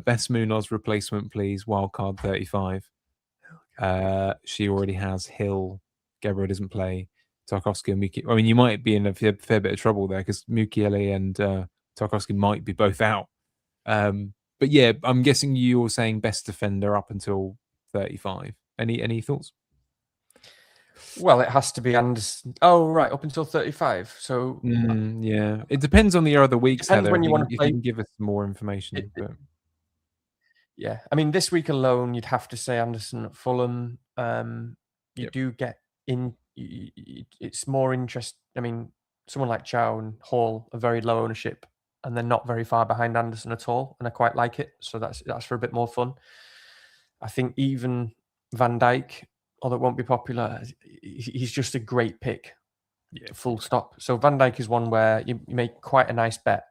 Best Munoz replacement, please. Wildcard 35. She already has Hill. Gabriel doesn't play. Tarkowski and Muki. I mean, you might be in a fair bit of trouble there because Mukiele and Tarkowski might be both out. But yeah, I'm guessing you're saying best defender up until 35. Any thoughts? Well, it has to be Anderson. Oh, right, up until 35. So yeah, it depends on the other weeks. Depends Heather, when you want to if play. you can give us more information. But yeah, I mean, this week alone, you'd have to say Anderson at Fulham. You do get in. It's more interest. I mean, someone like Chow and Hall are very low ownership, and they're not very far behind Anderson at all, and I quite like it. So that's for a bit more fun. I think even Van Dijk, although it won't be popular, he's just a great pick. Yeah, full stop. So Van Dijk is one where you make quite a nice bet.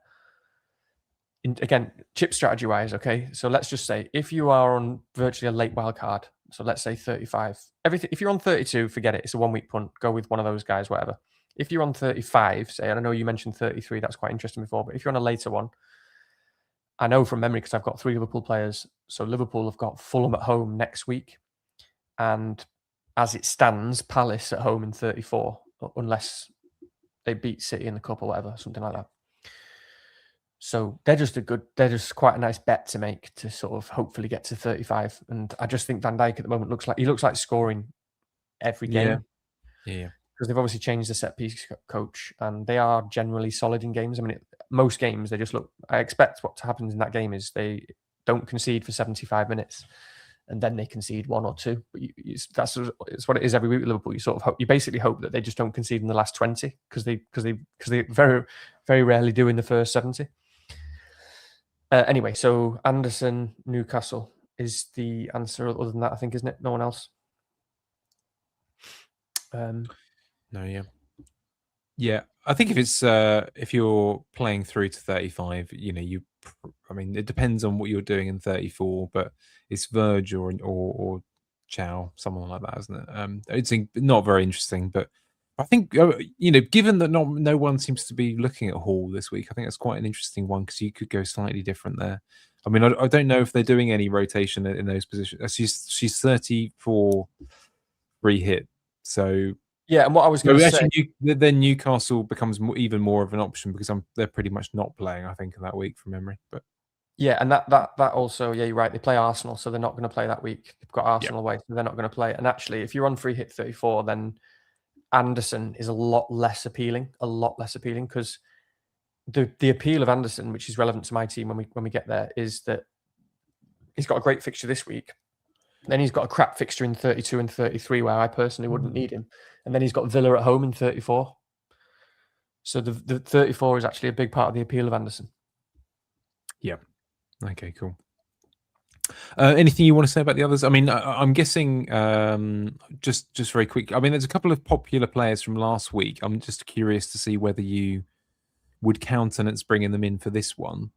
Again, chip strategy wise, okay. So let's just say if you are on virtually a late wild card, so let's say 35, everything. If you're on 32, forget it. It's a 1 week punt. Go with one of those guys, whatever. If you're on 35, say, and I know you mentioned 33, that's quite interesting before, but if you're on a later one, I know from memory because I've got 3 Liverpool players. So Liverpool have got Fulham at home next week, and as it stands, Palace at home in 34, unless they beat City in the cup or whatever, something like that. So they're just quite a nice bet to make to sort of hopefully get to 35. And I just think Van Dijk at the moment looks like scoring every game. Yeah. Because they've obviously changed the set piece coach and they are generally solid in games. I mean, most games, they just look, I expect what happens in that game is they don't concede for 75 minutes and then they concede 1 or 2. But it's what it is every week with Liverpool. You sort of hope, you basically hope that they just don't concede in the last 20 because they very, very rarely do in the first 70. Anyway, so Anderson, Newcastle is the answer. Other than that, I think, isn't it? No one else. No, yeah. I think if you're playing through to 35, I mean, it depends on what you're doing in 34, but it's Verge or Chow, someone like that, isn't it? It's not very interesting, but I think given that no one seems to be looking at Hall this week, I think that's quite an interesting one because you could go slightly different there. I mean, I don't know if they're doing any rotation in those positions. She's 34 free hit, so yeah. And what I was going to say, then Newcastle becomes even more of an option because they're pretty much not playing. I think in that week from memory, but. Yeah, and that also, yeah, you're right. They play Arsenal, so they're not going to play that week. They've got Arsenal away, so they're not going to play. And actually, if you're on free hit 34, then Anderson is a lot less appealing because the appeal of Anderson, which is relevant to my team when we get there, is that he's got a great fixture this week. Then he's got a crap fixture in 32 and 33, where I personally wouldn't need him. And then he's got Villa at home in 34. So the 34 is actually a big part of the appeal of Anderson. Yeah. Okay, cool. Anything you want to say about the others? I mean, I'm guessing just very quick. I mean, there's a couple of popular players from last week. I'm just curious to see whether you would countenance bringing them in for this one.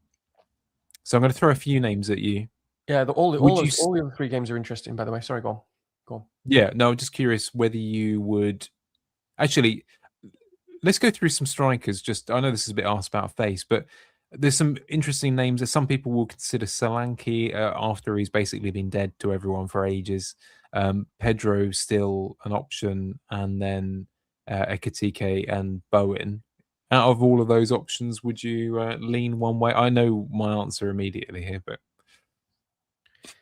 So I'm going to throw a few names at you. Yeah, all the other 3 games are interesting, by the way. Sorry, go on. Yeah, no, I'm just curious whether you would actually. Let's go through some strikers. Just I know this is a bit asked about face, but there's some interesting names that some people will consider Solanke after he's basically been dead to everyone for ages. Pedro still an option, and then Ekitike and Bowen. Out of all of those options, would you lean one way? I know my answer immediately here, but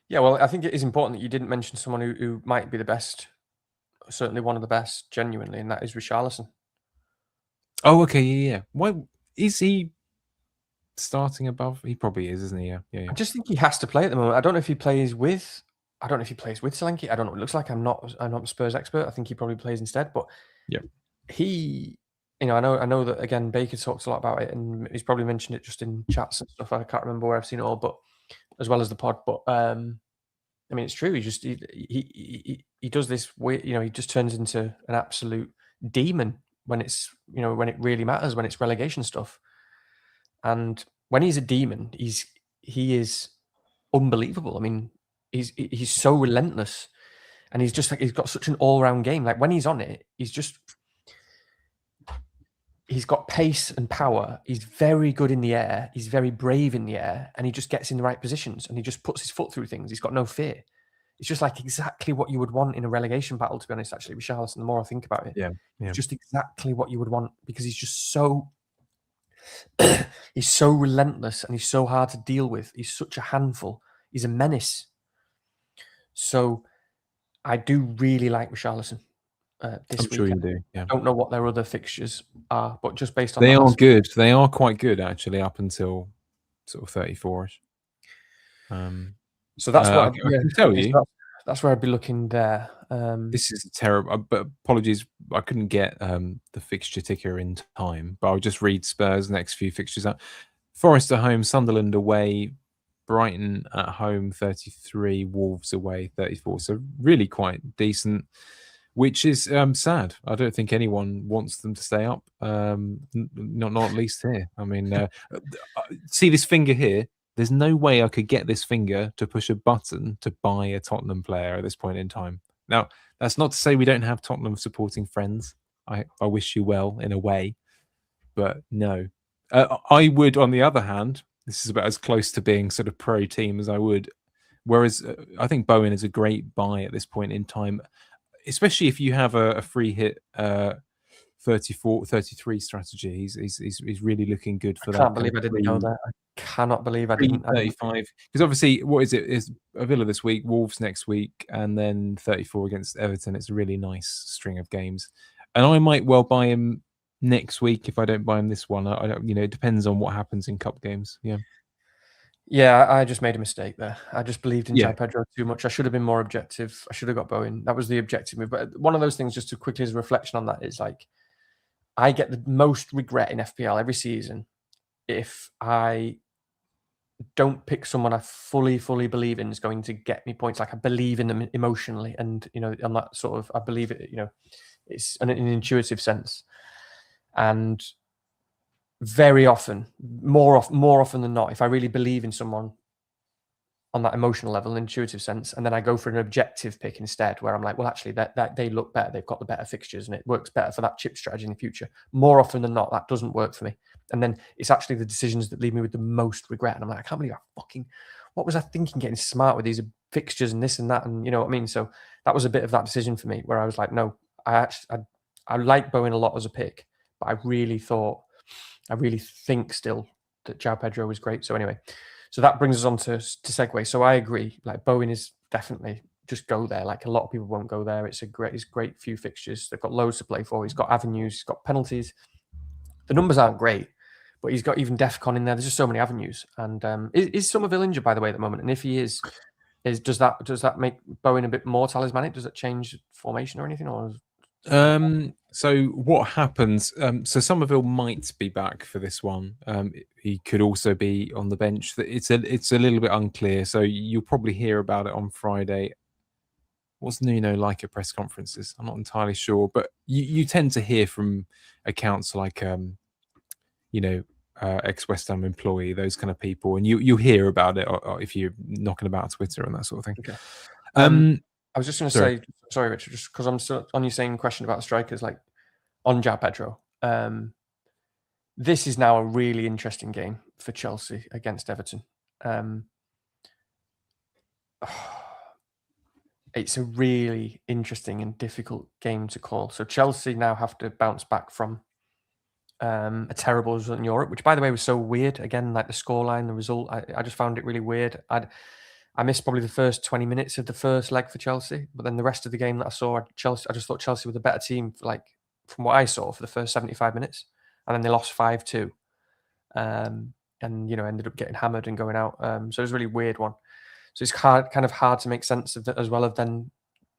yeah, well, I think it is important that you didn't mention someone who might be the best, certainly one of the best, genuinely, and that is Richarlison. Oh, okay, yeah. Why is he starting above? He probably is, isn't he? Yeah. I just think he has to play at the moment. I don't know if he plays with Solanke. I don't know. It looks like I'm not a Spurs expert. I think he probably plays instead. But yeah, he, I know that again. Baker talks a lot about it, and he's probably mentioned it just in chats and stuff. I can't remember where I've seen it all, but as well as the pod. But I mean, it's true. He does this weird. He just turns into an absolute demon when it's when it really matters, when it's relegation stuff. And when he's a demon, he is unbelievable. I mean, he's so relentless, and he's got such an all-round game. Like when he's on it, he's got pace and power. He's very good in the air. He's very brave in the air, and he just gets in the right positions, and he just puts his foot through things. He's got no fear. It's just like exactly what you would want in a relegation battle, to be honest, actually, with Richarlison, the more I think about it. Yeah. It's just exactly what you would want, because he's just so he's so relentless, and he's so hard to deal with. He's such a handful. He's a menace. So I do really like Richarlison this week. I'm sure you do. Yeah. I don't know what their other fixtures are, but just based on they are good. They are quite good, actually, up until sort of 34ish. So that's what I can tell you. That's where I'd be looking there. This is terrible. But apologies, I couldn't get the fixture ticker in time. But I'll just read Spurs' next few fixtures out. Forest at home, Sunderland away, Brighton at home 33, Wolves away 34. So really quite decent, which is sad. I don't think anyone wants them to stay up. Not least here. I mean, see this finger here. There's no way I could get this finger to push a button to buy a Tottenham player at this point in time. Now, that's not to say we don't have Tottenham supporting friends. I wish you well in a way, but no. I would, on the other hand, this is about as close to being sort of pro team as I would. Whereas I think Bowen is a great buy at this point in time, especially if you have a free hit 33 strategy. He's really looking good for that. I can't believe I didn't know that. I cannot believe I didn't. 35. Because obviously, what is it? Is a Villa this week, Wolves next week, and then 34 against Everton. It's a really nice string of games. And I might well buy him next week if I don't buy him this one. I don't, it depends on what happens in cup games. Yeah. Yeah, I just made a mistake there. I just believed in João Pedro too much. I should have been more objective. I should have got Bowen. That was the objective move. But one of those things, just to quickly as a reflection on that, is like, I get the most regret in FPL every season if I don't pick someone I fully believe in is going to get me points. Like I believe in them emotionally, and I'm that sort of, I believe it. It's in an intuitive sense, and very often, more often than not, if I really believe in someone on that emotional level, intuitive sense, and then I go for an objective pick instead, where I'm like, well, actually, that they look better, they've got the better fixtures, and it works better for that chip strategy in the future. More often than not, that doesn't work for me, and then it's actually the decisions that leave me with the most regret. And I'm like, I can't believe what was I thinking? Getting smart with these fixtures and this and that, and you know what I mean. So that was a bit of that decision for me, where I was like, no, I like Bowen a lot as a pick, but I really think still that João Pedro was great. So anyway. So that brings us on to segue. So I agree. Like Bowen is definitely just go there. Like a lot of people won't go there. It's great few fixtures. They've got loads to play for. He's got avenues. He's got penalties. The numbers aren't great, but he's got even DEFCON in there. There's just so many avenues. And is Somerville injured, by the way, at the moment? And if he is, does that make Bowen a bit more talismanic? Does it change formation or anything? Or so what happens? So Somerville might be back for this one. He could also be on the bench. It's a little bit unclear. So you'll probably hear about it on Friday. What's Nuno like at press conferences? I'm not entirely sure, but you tend to hear from accounts like ex West Ham employee, those kind of people, and you hear about it if you're knocking about Twitter and that sort of thing. Okay. I was just going to say, sorry, Richard, just because I'm still on your same question about strikers, like on João Pedro. This is now a really interesting game for Chelsea against Everton. It's a really interesting and difficult game to call. So Chelsea now have to bounce back from a terrible result in Europe, which, by the way, was so weird. Again, like the scoreline, the result, I just found it really weird. I missed probably the first 20 minutes of the first leg for Chelsea, but then the rest of the game that I saw, I just thought Chelsea were the better team, like from what I saw for the first 75 minutes, and then they lost 5-2, and ended up getting hammered and going out. So it was a really weird one. So it's kind of hard to make sense of that as well, of then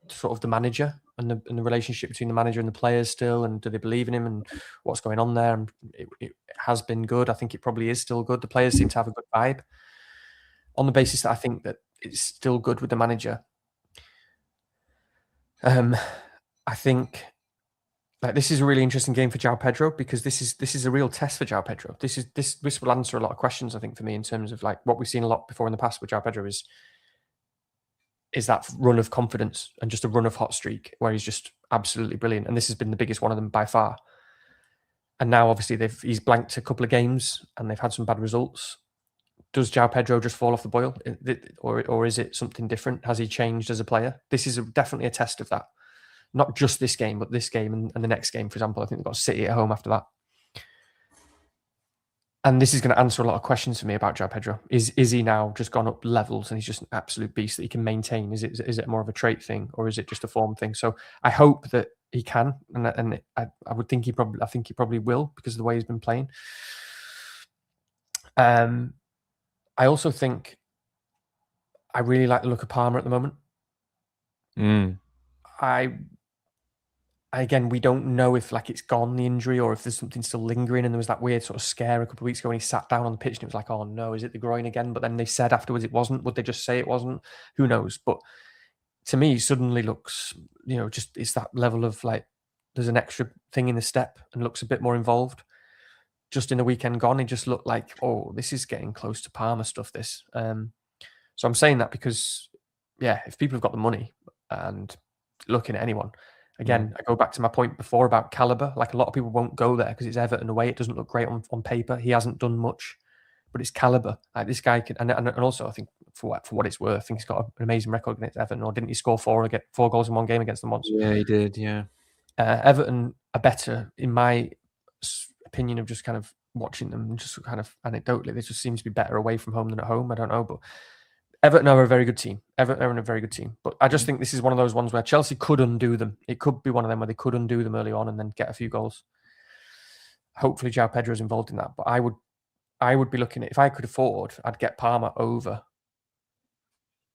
sort of the manager and the relationship between the manager and the players still, and do they believe in him and what's going on there. And it has been good. I think it probably is still good. The players seem to have a good vibe, on the basis that I think that it's still good with the manager. I think like this is a really interesting game for João Pedro, because this is a real test for João Pedro. This will answer a lot of questions, I think, for me, in terms of like what we've seen a lot before in the past with João Pedro is that run of confidence and just a run of hot streak where he's just absolutely brilliant. And this has been the biggest one of them by far. And now obviously he's blanked a couple of games and they've had some bad results. Does João Pedro just fall off the boil, or is it something different? Has he changed as a player? This is definitely a test of that. Not just this game, but this game and the next game, for example. I think they've got City at home after that. And this is going to answer a lot of questions for me about João Pedro. Is he now just gone up levels and he's just an absolute beast that he can maintain? Is it more of a trait thing, or is it just a form thing? So I hope that he can, and I would think he probably will, because of the way he's been playing. I also think I really like the look of Palmer at the moment. Again, we don't know if like it's gone, the injury, or if there's something still lingering. And there was that weird sort of scare a couple of weeks ago when he sat down on the pitch and it was like, oh no, is it the groin again? But then they said afterwards it wasn't. Would they just say it wasn't? Who knows? But to me, he suddenly looks, just it's that level of like, there's an extra thing in the step and looks a bit more involved. Just in the weekend gone, he just looked like, oh, this is getting close to Palmer stuff, this. So I'm saying that because, yeah, if people have got the money and looking at anyone, again, I go back to my point before about caliber. Like a lot of people won't go there because it's Everton away. It doesn't look great on paper. He hasn't done much, but it's caliber. Like this guy can, and also I think for what it's worth, I think he's got an amazing record against Everton. Or didn't he score 4 goals in one game against them once? Yeah, he did. Yeah. Everton are better, in my opinion, of just kind of watching them, just kind of anecdotally, they just seem to be better away from home than at home. I don't know, but Everton are a very good team. Everton are a very good team. But I just think this is one of those ones where Chelsea could undo them. It could be one of them where they could undo them early on and then get a few goals. Hopefully João Pedro is involved in that. But I would be looking at, if I could afford, I'd get Palmer over.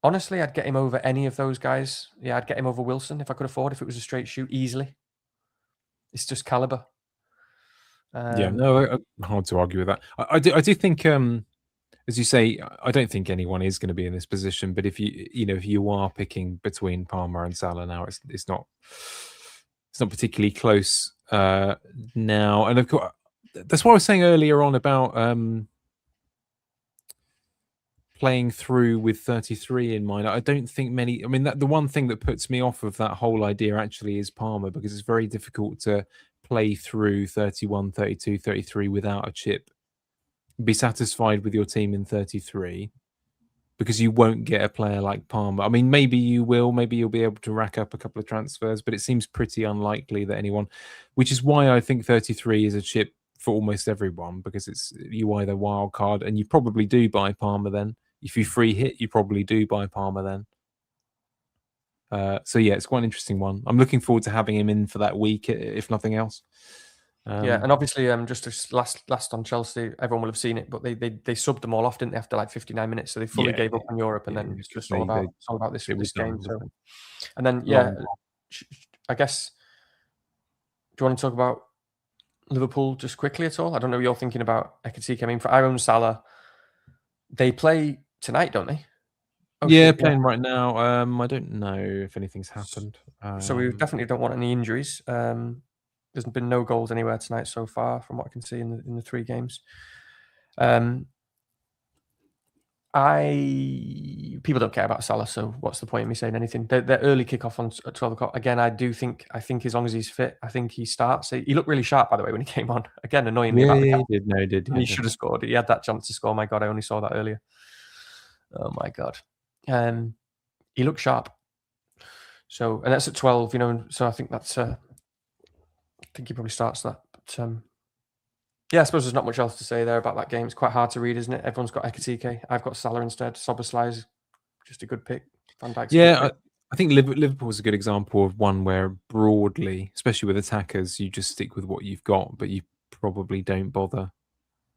Honestly, I'd get him over any of those guys. Yeah, I'd get him over Wilson if I could afford, if it was a straight shoot, easily. It's just caliber. Yeah, no, hard to argue with that. I do think, as you say, I don't think anyone is going to be in this position. But if you are picking between Palmer and Salah now, it's not particularly close now. And of course, that's what I was saying earlier on about playing through with 33 in mind. I don't think many. I mean, the one thing that puts me off of that whole idea actually is Palmer, because it's very difficult to play through 31, 32, 33 without a chip. Be satisfied with your team in 33, because you won't get a player like Palmer. I mean, maybe you will. Maybe you'll be able to rack up a couple of transfers, but it seems pretty unlikely that anyone, which is why I think 33 is a chip for almost everyone, because it's you either wild card, and you probably do buy Palmer then. If you free hit, you probably do buy Palmer then. So yeah, it's quite an interesting one. I'm looking forward to having him in for that week, if nothing else. Yeah, and obviously, just last on Chelsea, everyone will have seen it, but they subbed them all off, didn't they, after like 59 minutes? So they fully gave up on Europe, and then it's just all about this game. So, and then I guess, do you want to talk about Liverpool just quickly at all? I don't know what you're thinking about Ekitike. I mean, for Aaron Salah, they play tonight, don't they? Playing right now. I don't know if anything's happened. So we definitely don't want any injuries. There's been no goals anywhere tonight so far, from what I can see in the 3 games. People don't care about Salah, so what's the point of me saying anything? The early kickoff at 12 o'clock. Again, I think as long as he's fit, I think he starts. He looked really sharp, by the way, when he came on. Again, annoyingly about the cap. He did. No, he did. He should have scored. He had that chance to score. My God, I only saw that earlier. Oh my God. He looked sharp. So, and that's at 12, so I think that's I think he probably starts that. But I suppose there's not much else to say there about that game. It's quite hard to read, isn't it? Everyone's got Ekitike. I've got Salah instead. Szoboszlai's just a good pick. Van Dijk's I think Liverpool is a good example of one where broadly, especially with attackers, you just stick with what you've got, but you probably don't bother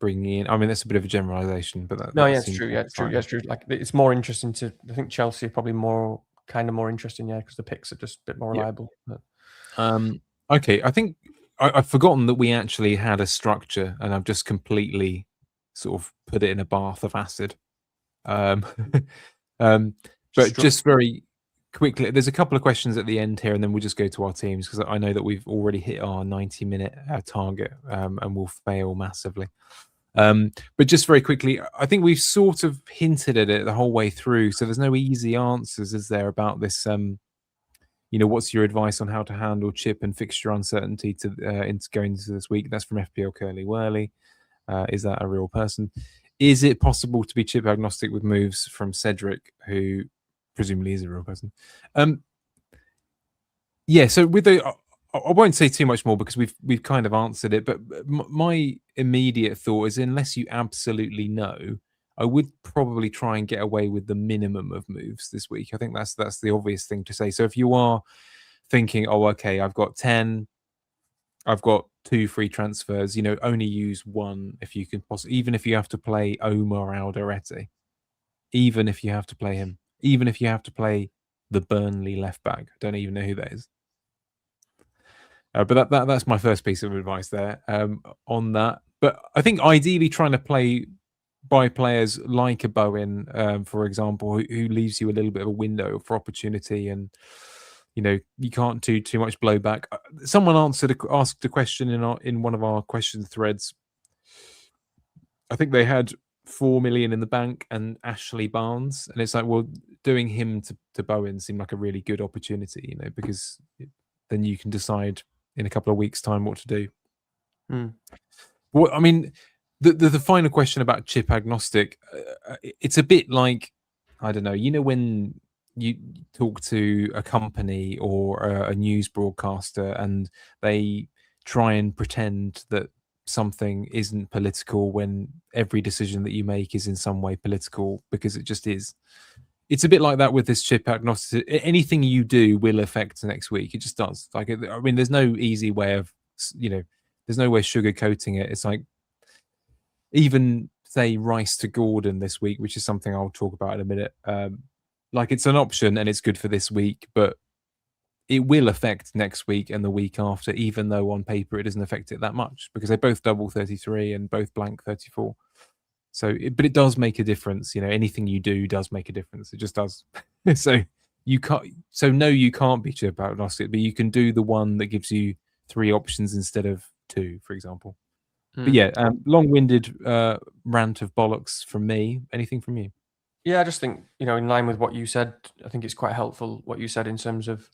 bringing in. I mean, that's a bit of a generalization, but it's true. Yeah, it's true. Yeah, it's true. Like, it's more interesting I think Chelsea are probably more interesting, because the picks are just a bit more reliable. But. Okay, I think I've forgotten that we actually had a structure, and I've just completely sort of put it in a bath of acid. But just very quickly, there's a couple of questions at the end here, and then we'll just go to our teams, because I know that we've already hit our 90-minute target, and we'll fail massively. But just very quickly, I think we've sort of hinted at it the whole way through, so there's no easy answers, is there, about this? What's your advice on how to handle chip and fixture uncertainty into going into this week? That's from FPL Curly Whirly. Is that a real person? Is it possible to be chip agnostic with moves from Cedric, who presumably is a real person? So with I won't say too much more, because we've kind of answered it, but my immediate thought is, unless you absolutely know, I would probably try and get away with the minimum of moves this week. I think that's the obvious thing to say. So if you are thinking, oh, okay, I've got 10, I've got 2 free transfers, only use 1 if you can possibly, even if you have to play Omar Alderete, even if you have to play him, even if you have to play the Burnley left back. I don't even know who that is. But that's my first piece of advice there on that. But I think ideally trying to play by players like a Bowen, for example, who leaves you a little bit of a window for opportunity, and you can't do too much blowback. Someone asked a question in one of our question threads. I think they had 4 million in the bank and Ashley Barnes, and it's like, well, doing him to Bowen seemed like a really good opportunity, because then you can decide in a couple of weeks' time what to do. Well, I mean, the final question about chip agnostic, it's a bit like, I don't know, when you talk to a company or a news broadcaster and they try and pretend that something isn't political when every decision that you make is in some way political, because it just is. It's a bit like that with this chip agnostic. Anything you do will affect next week. It just does. Like, I mean, there's no easy way of, there's no way sugarcoating it. It's like, even say Rice to Gordon this week, which is something I'll talk about in a minute. Like, it's an option and it's good for this week, but it will affect next week and the week after, even though on paper it doesn't affect it that much, because they both double 33 and both blank 34. So, but it does make a difference. Anything you do does make a difference. It just does. So you can't. So no, you can't be chip agnostic, but you can do the one that gives you 3 options instead of 2, for example. But yeah, long-winded rant of bollocks from me. Anything from you? Yeah, I just think, in line with what you said, I think it's quite helpful what you said in terms of,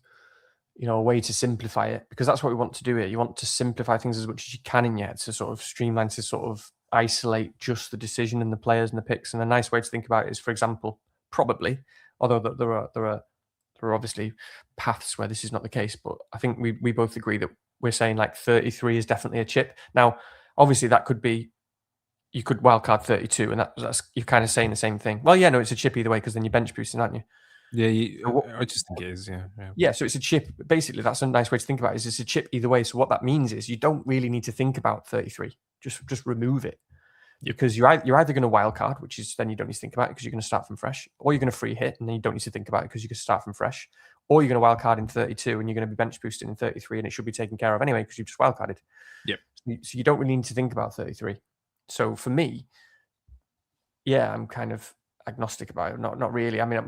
a way to simplify it, because that's what we want to do here. You want to simplify things as much as you can in your head, to sort of streamline, to sort of isolate just the decision and the players and the picks. And a nice way to think about it is, for example, probably, although there are obviously paths where this is not the case, but I think we both agree that we're saying like 33 is definitely a chip. Now, obviously, that could be, you could wildcard 32, and that's you're kind of saying the same thing. Well, yeah, no, it's a chip either way, because then you're bench boosting, aren't you? Yeah, So I just think it is. Yeah, yeah, so it's a chip. Basically, that's a nice way to think about it. Is it's a chip either way. So what that means is you don't really need to think about 33. Just remove it. Because you're either going to wildcard, which is then you don't need to think about it because you're going to start from fresh, or you're going to free hit and then you don't need to think about it because you can start from fresh, or you're going to wildcard in 32 and you're going to be bench boosting in 33 and it should be taken care of anyway because you've just wildcarded. Yep. So you don't really need to think about 33. So for me, yeah, I'm kind of agnostic about it. Not really. I mean,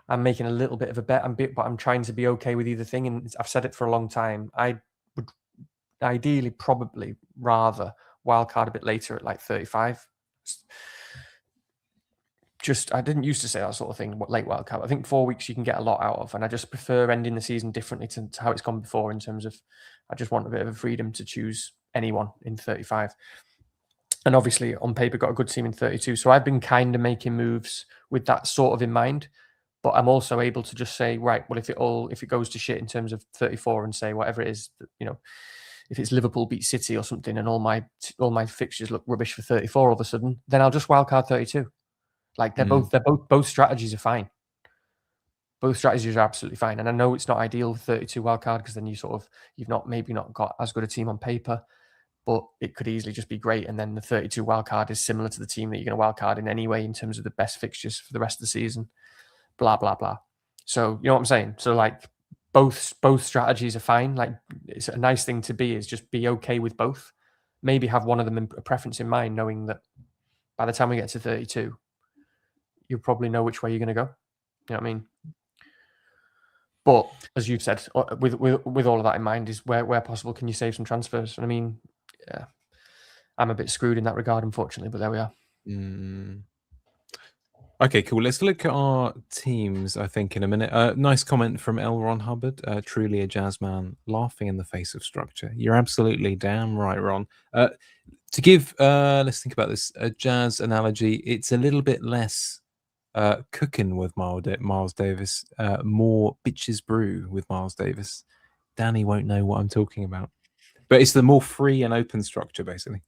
I'm making a little bit of a bet, but I'm trying to be okay with either thing. And I've said it for a long time. I would ideally probably rather wildcard a bit later at like 35. I didn't used to say that sort of thing, late wildcard. I think 4 weeks you can get a lot out of, and I just prefer ending the season differently to how it's gone before in terms of I just want a bit of a freedom to choose anyone in 35. And obviously on paper got a good team in 32. So I've been kind of making moves with that sort of in mind. But I'm also able to just say, right, well, if it goes to shit in terms of 34 and say whatever it is, if it's Liverpool beat City or something and all my fixtures look rubbish for 34 all of a sudden, then I'll just wildcard 32. Like both strategies are fine. Both strategies are absolutely fine. And I know it's not ideal with 32 wildcard because then you've maybe not got as good a team on paper, but it could easily just be great. And then the 32 wildcard is similar to the team that you're going to wildcard in anyway in terms of the best fixtures for the rest of the season. Blah blah blah. So you know what I'm saying? So like both strategies are fine. Like it's a nice thing to be is just be okay with both. Maybe have one of them a preference in mind, knowing that by the time we get to 32, you'll probably know which way you're going to go. You know what I mean? But as you've said, with all of that in mind, is where possible, can you save some transfers? And I mean, yeah, I'm a bit screwed in that regard, unfortunately. But there we are. Okay, cool. Let's look at our teams, I think, in a minute. Nice comment from L. Ron Hubbard. Truly a jazz man, laughing in the face of structure. You're absolutely damn right, Ron. To give, let's think about this, a jazz analogy, it's a little bit less cooking with Miles Davis, more bitches brew with Miles Davis. Danny won't know what I'm talking about. But it's the more free and open structure, basically.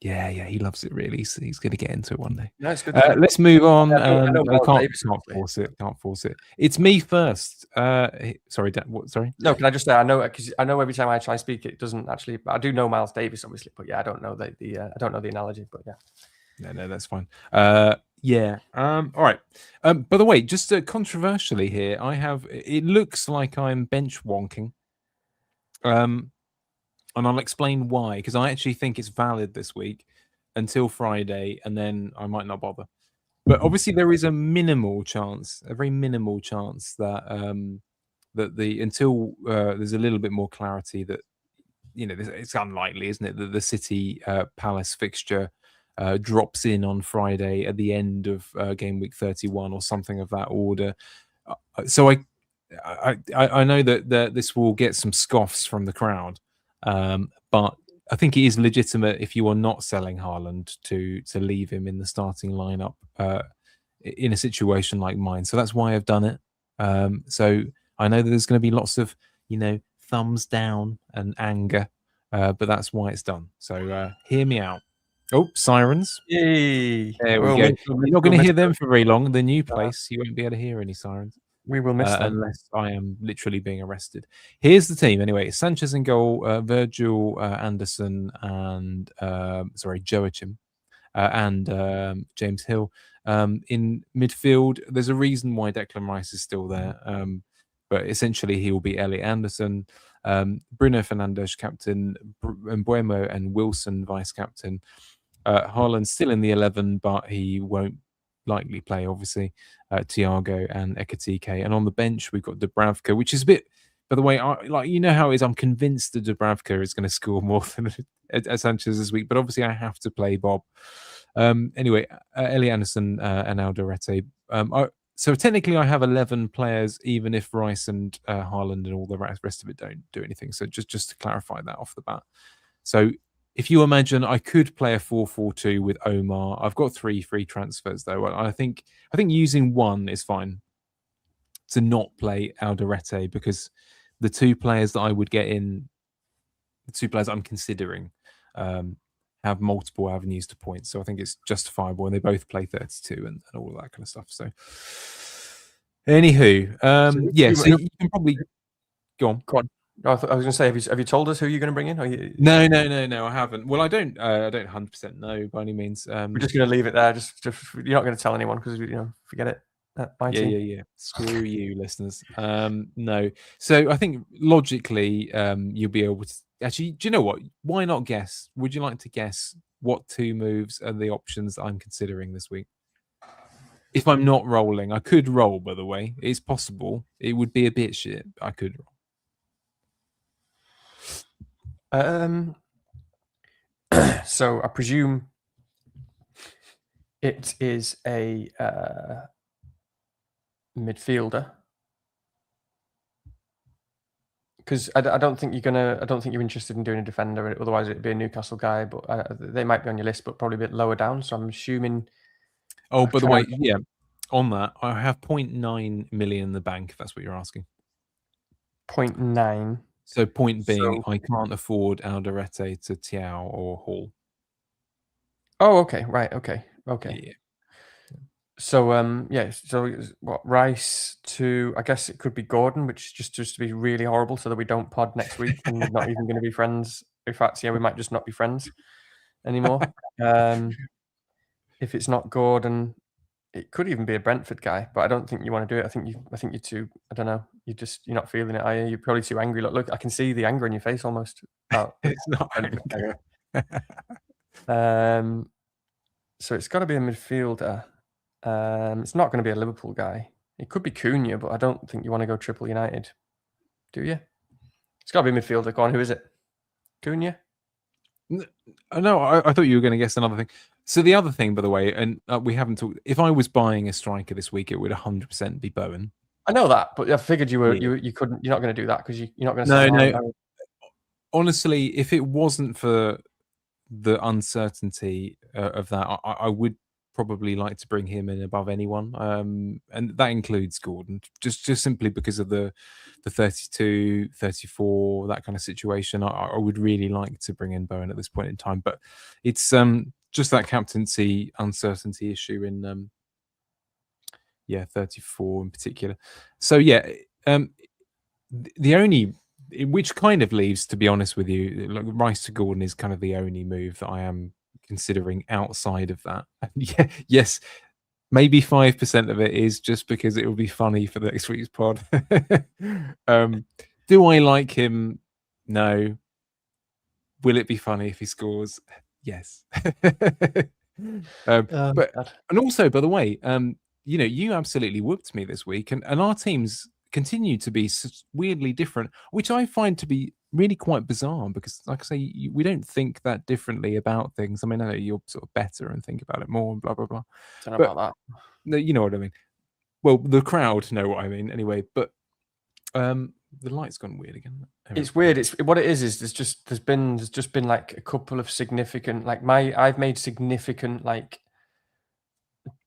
Yeah, he loves it, really. So he's going to get into it one day. No, it's good. Let's move on. I know Can't force it. Can't force it. It's me first. Sorry, what? Sorry. No, can I just say I know because I know every time I try to speak, it doesn't actually. I do know Miles Davis, obviously, but yeah, I don't know I don't know the analogy, but yeah. No, that's fine. Yeah. All right. By the way, just controversially here, it looks like I'm bench wonking. And I'll explain why, because I actually think it's valid this week until Friday, and then I might not bother. But obviously, there is a very minimal chance that until there's a little bit more clarity that it's unlikely, isn't it, that the City Palace fixture drops in on Friday at the end of game week 31 or something of that order. So I know that this will get some scoffs from the crowd. But I think it is legitimate if you are not selling Haaland to leave him in the starting lineup in a situation like mine. So that's why I've done it. So I know that there's going to be lots of thumbs down and anger, but that's why it's done. So hear me out. Oh, sirens! Yay! There we go. You're not going to hear them for very long. The new place, you won't be able to hear any sirens. We will miss them unless I am literally being arrested. Here's the team anyway: Sanchez in goal, Virgil, Anderson, and Joachim, and James Hill. In midfield, there's a reason why Declan Rice is still there, but essentially he will be Elliot Anderson, Bruno Fernandes captain, Mbeumo and Wilson vice captain. Haaland still in the 11, but he won't likely play, obviously. Thiago and Ekatike. And on the bench, we've got Dubravka, which is a bit, by the way, how it is, I'm convinced that Dubravka is going to score more than Sanchez this week, but obviously I have to play Bob. Anyway, Elliot Anderson and Alderete. So technically I have 11 players, even if Rice and Haaland and all the rest of it don't do anything. So just to clarify that off the bat. So if you imagine I could play a 4-4-2 with Omar, I've got 3 free transfers though. I think using one is fine to not play Alderete, because the 2 players that I would get in, the 2 players I'm considering, have multiple avenues to points. So I think it's justifiable, and they both play 32 and all that kind of stuff. So, anywho, so you can probably go on. Go on. I was going to say, have you told us who you're going to bring in? No, I haven't. Well, I don't 100% know by any means. We're just going to leave it there. Just you're not going to tell anyone because forget it. Yeah. Screw you, listeners. No. So I think logically, you'll be able to actually. Do you know what? Why not guess? Would you like to guess what 2 moves are the options that I'm considering this week? If I'm not rolling, I could roll. By the way, it's possible. It would be a bit shit. I could roll. So I presume it is a midfielder, because I don't think you're interested in doing a defender. Otherwise, it'd be a Newcastle guy. But they might be on your list, but probably a bit lower down. So I'm assuming. Oh, by the way, yeah. On that, I have 0.9 million in the bank. If that's what you're asking. 0.9. So point being, I can't afford Alderete to Tiao or Hall. Oh, okay, right, okay. Yeah. So so what, Rice to, I guess it could be Gordon, which just to be really horrible, so that we don't pod next week and we're not even going to be friends. In fact, we might just not be friends anymore. If it's not Gordon, it could even be a Brentford guy, but I don't think you want to do it. I think you're too, I don't know, you're not feeling it, are you? You're probably too angry. Look, I can see the anger in your face almost. It's not anger. So it's got to be a midfielder. It's not going to be a Liverpool guy. It could be Cunha, but I don't think you want to go triple United, do you? It's got to be a midfielder. Go on, who is it? Cunha? No, I thought you were going to guess another thing. So the other thing, by the way, and we haven't talked. If I was buying a striker this week, it would 100% be Bowen. I know that, but I figured you couldn't. You're not going to do that because you're not going to. No. Honestly, if it wasn't for the uncertainty of that, I would probably like to bring him in above anyone, and that includes Gordon, just simply because of the 32, 34, that kind of situation. I would really like to bring in Bowen at this point in time, but it's just that captaincy uncertainty issue in 34 in particular. So the only, which kind of leaves, to be honest with you, like Rice to Gordon is kind of the only move that I am considering outside of that. And yes, maybe 5% of it is just because it will be funny for the next week's pod. Do I like him? No. Will it be funny if he scores? Yes. But and also, by the way, you absolutely whooped me this week, and our teams continue to be weirdly different, which I find to be really quite bizarre because, like I say, we don't think that differently about things. I mean, I know you're sort of better and think about it more and blah, blah, blah. Don't know about that. You know what I mean? Well, the crowd know what I mean anyway, but the light's gone weird again. It's weird. It's what it is there's just been like a couple of significant, I've made significant,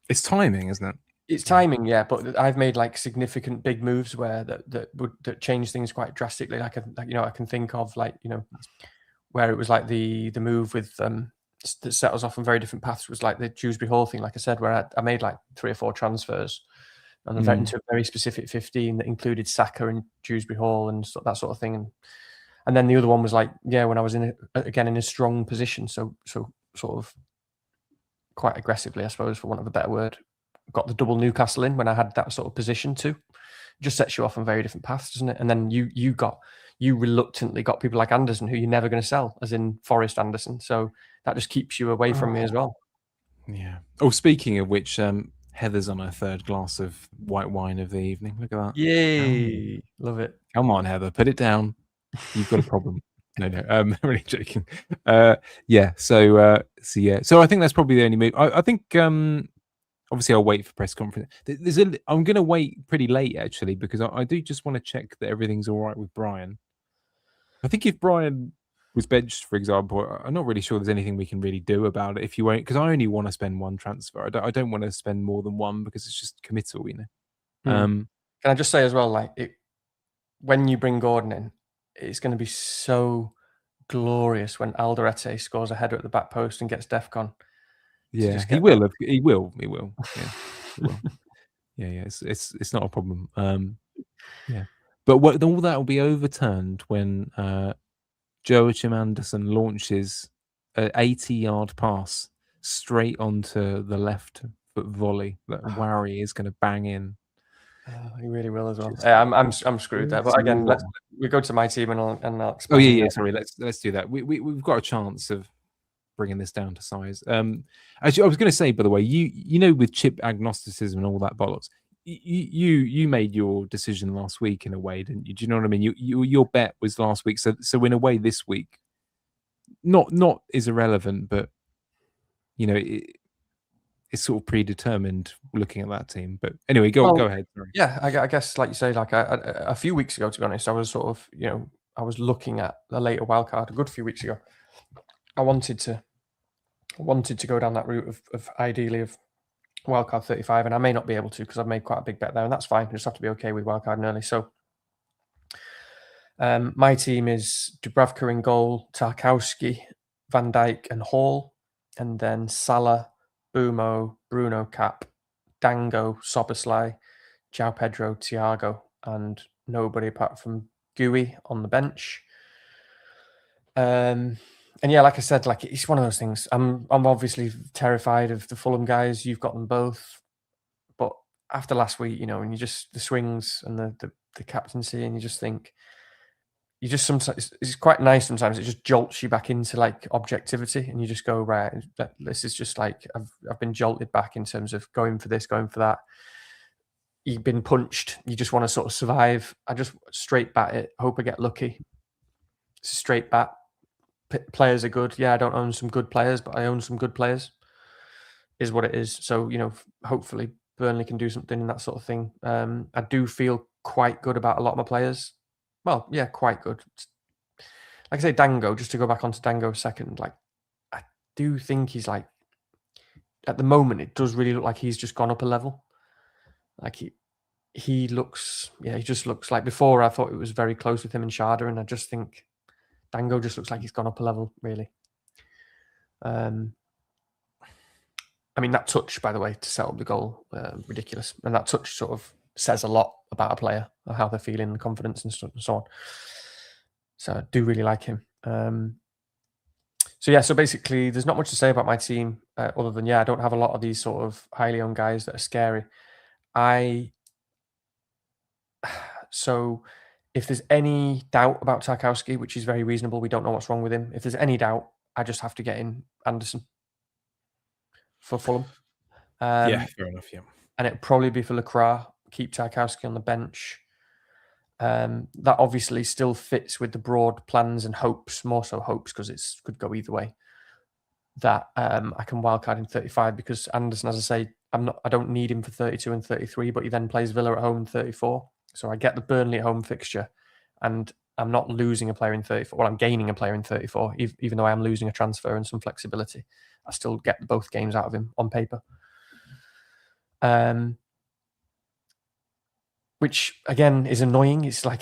it's timing, isn't it? It's timing, yeah, but I've made like significant big moves where that change things quite drastically. I can think of where it was like the move with that set us off on very different paths was like the Dewsbury Hall thing, like I said, where I made like 3 or 4 transfers and into a very specific 15 that included Saka and Dewsbury Hall and that sort of thing. And then the other one was like, when I was in a strong position, so sort of quite aggressively, I suppose, for want of a better word, got the double Newcastle in when I had that sort of position too. It just sets you off on very different paths, doesn't it? And then you reluctantly got people like Anderson, who you're never going to sell, as in Forrest Anderson. So that just keeps you away from me as well. Yeah. Oh, speaking of which, Heather's on her 3rd glass of white wine of the evening. Look at that. Yay. Love it. Come on, Heather, put it down. You've got a problem. No, I'm really joking. So I think that's probably the only move. I think obviously I'll wait for press conference. I'm going to wait pretty late actually, because I do just want to check that everything's all right with Brian. I think if Brian was benched, for example, I'm not really sure there's anything we can really do about it. If you won't, because I only want to spend 1 transfer. I don't want to spend more than 1 because it's just committal, Can I just say as well, when you bring Gordon in, it's going to be so glorious when Alderete scores a header at the back post and gets DEFCON. Yeah, he will. He will. Yeah, he will. Yeah. It's not a problem. Yeah, but all that will be overturned when Joachim Anderson launches an 80-yard pass straight onto the left foot volley that Warry is going to bang in. He really will as well. I'm screwed there. But again, we go to my team and I'll explain. Oh yeah. Sorry, let's do that. We've got a chance of bringing this down to size. Actually, I was going to say, by the way, you know, with chip agnosticism and all that bollocks, you made your decision last week in a way, didn't you? Do you know what I mean? Your bet was last week, so in a way, this week, not is irrelevant, but you know, it's sort of predetermined looking at that team. But anyway, go ahead. Sorry. Yeah, I guess, like you say, like a few weeks ago, to be honest, I was sort of, I was looking at a later wildcard a good few weeks ago. I wanted to go down that route of ideally of wildcard 35, and I may not be able to because I've made quite a big bet there, and that's fine. I just have to be okay with wildcard early. So my team is Dubravka in goal, Tarkowski, Van Dijk and Hall, and then Salah, Mbeumo, Bruno Cap, Dango, Soboslai, João Pedro, Thiago, and nobody apart from Gui on the bench. And yeah, like I said, like it's one of those things. I'm obviously terrified of the Fulham guys. You've got them both, but after last week, and you just the swings and the captaincy, and you just think, sometimes it's quite nice. Sometimes it just jolts you back into like objectivity, and you just go, right, this is just like I've been jolted back in terms of going for this, going for that. You've been punched. You just want to sort of survive. I just straight bat it. Hope I get lucky. It's a straight bat. Players are good. Yeah, I don't own some good players, but I own some good players. Is what it is. So hopefully Burnley can do something in that sort of thing. I do feel quite good about a lot of my players. Well, yeah, quite good. Like I say, Dango, just to go back onto Dango a second, like I do think he's like, at the moment, it does really look like he's just gone up a level. Like he looks, he just looks like before I thought it was very close with him and Sharda, and I just think Dango just looks like he's gone up a level, really. I mean, that touch, by the way, to set up the goal, ridiculous. And that touch sort of says a lot about a player, or how they're feeling, confidence and stuff and so on. So I do really like him. So basically there's not much to say about my team other than, I don't have a lot of these sort of highly owned guys that are scary. So if there's any doubt about Tarkowski, which is very reasonable, we don't know what's wrong with him. If there's any doubt, I just have to get in Anderson for Fulham. Yeah, fair enough, yeah. And it'd probably be for Lacroix, keep Tarkowski on the bench. That obviously still fits with the broad plans and hopes, more so hopes, because it could go either way, that I can wildcard in 35, because Anderson, as I say, I don't need him for 32 and 33, but he then plays Villa at home in 34. So I get the Burnley at home fixture, and I'm not losing a player in 34. Well, I'm gaining a player in 34, even though I am losing a transfer and some flexibility. I still get both games out of him on paper. Which again is annoying. It's like,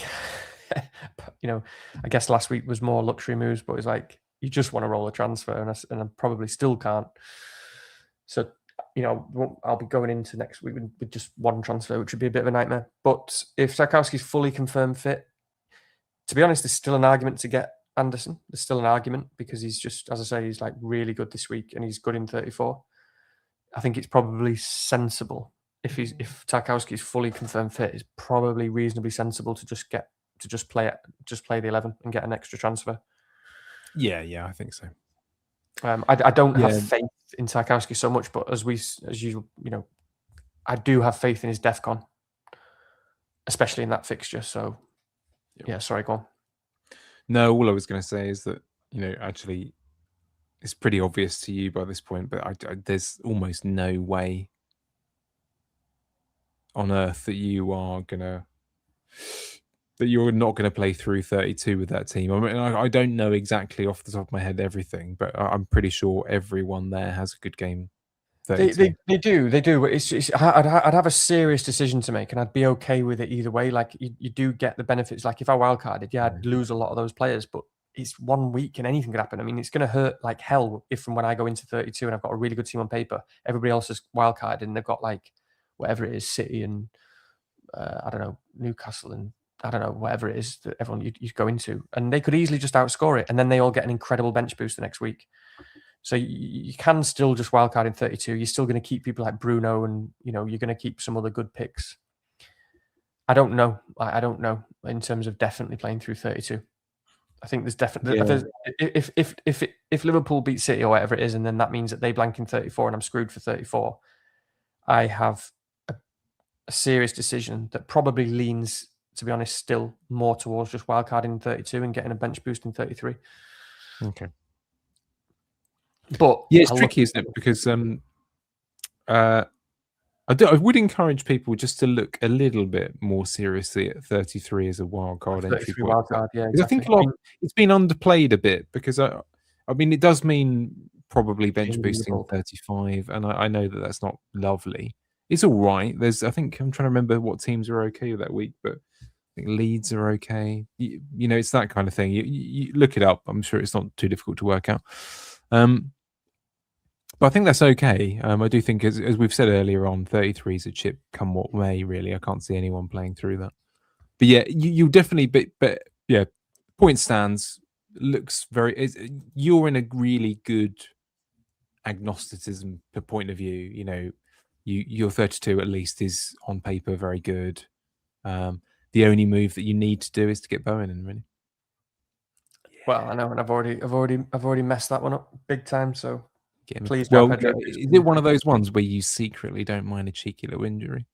I guess last week was more luxury moves, but it's like you just want to roll a transfer, and I probably still can't. So, I'll be going into next week with just one transfer, which would be a bit of a nightmare. But if Tarkowski's fully confirmed fit, to be honest, there's still an argument to get Anderson. There's still an argument, because he's just, as I say, he's like really good this week, and he's good in 34. I think it's probably sensible. If Tarkowski is fully confirmed fit, it's probably reasonably sensible to just play the 11 and get an extra transfer. Yeah, I think so. I don't have faith in Tarkowski so much, but as you I do have faith in his DEFCON, especially in that fixture. So yeah, sorry, go on. No, all I was going to say is that actually it's pretty obvious to you by this point, but there's almost no way on earth that you're not gonna play through 32 with that team. I mean, I don't know exactly off the top of my head everything, but I'm pretty sure everyone there has a good game. They do. I'd have a serious decision to make, and I'd be okay with it either way. Like you do get the benefits. Like if I wildcarded, I'd lose a lot of those players, but it's 1 week and anything could happen. I mean, it's going to hurt like hell if from when I go into 32 and I've got a really good team on paper, everybody else is wildcarded and they've got like whatever it is, City and I don't know, Newcastle and I don't know, whatever it is that everyone you go into, and they could easily just outscore it, and then they all get an incredible bench boost the next week. So you can still just wildcard in 32. You're still going to keep people like Bruno, and you're going to keep some other good picks. I don't know. I don't know in terms of definitely playing through 32. I think there's definitely if Liverpool beat City or whatever it is, and then that means that they blank in 34 and I'm screwed for 34. I have a serious decision that probably leans, to be honest, still more towards just wildcarding in 32 and getting a bench boost in 33. Okay. But yeah, it's tricky, isn't it? Because I would encourage people just to look a little bit more seriously at 33 as a wildcard entry point. Wildcard, yeah, exactly. I think it's been underplayed a bit because I mean, it does mean probably bench boosting 35, and I know that that's not lovely. It's all right. I think I'm trying to remember what teams are okay that week, but I think Leeds are okay. It's that kind of thing. You look it up. I'm sure it's not too difficult to work out. But I think that's okay. I do think, as we've said earlier on, 33 is a chip come what may, really. I can't see anyone playing through that. But yeah, you definitely, but yeah, point stands, looks very, you're in a really good agnosticism point of view. Your 32 at least is on paper very good. The only move that you need to do is to get Bowen in, really. Well, I know, and I've already messed that one up big time. So please, well, is it one of those ones where you secretly don't mind a cheeky little injury?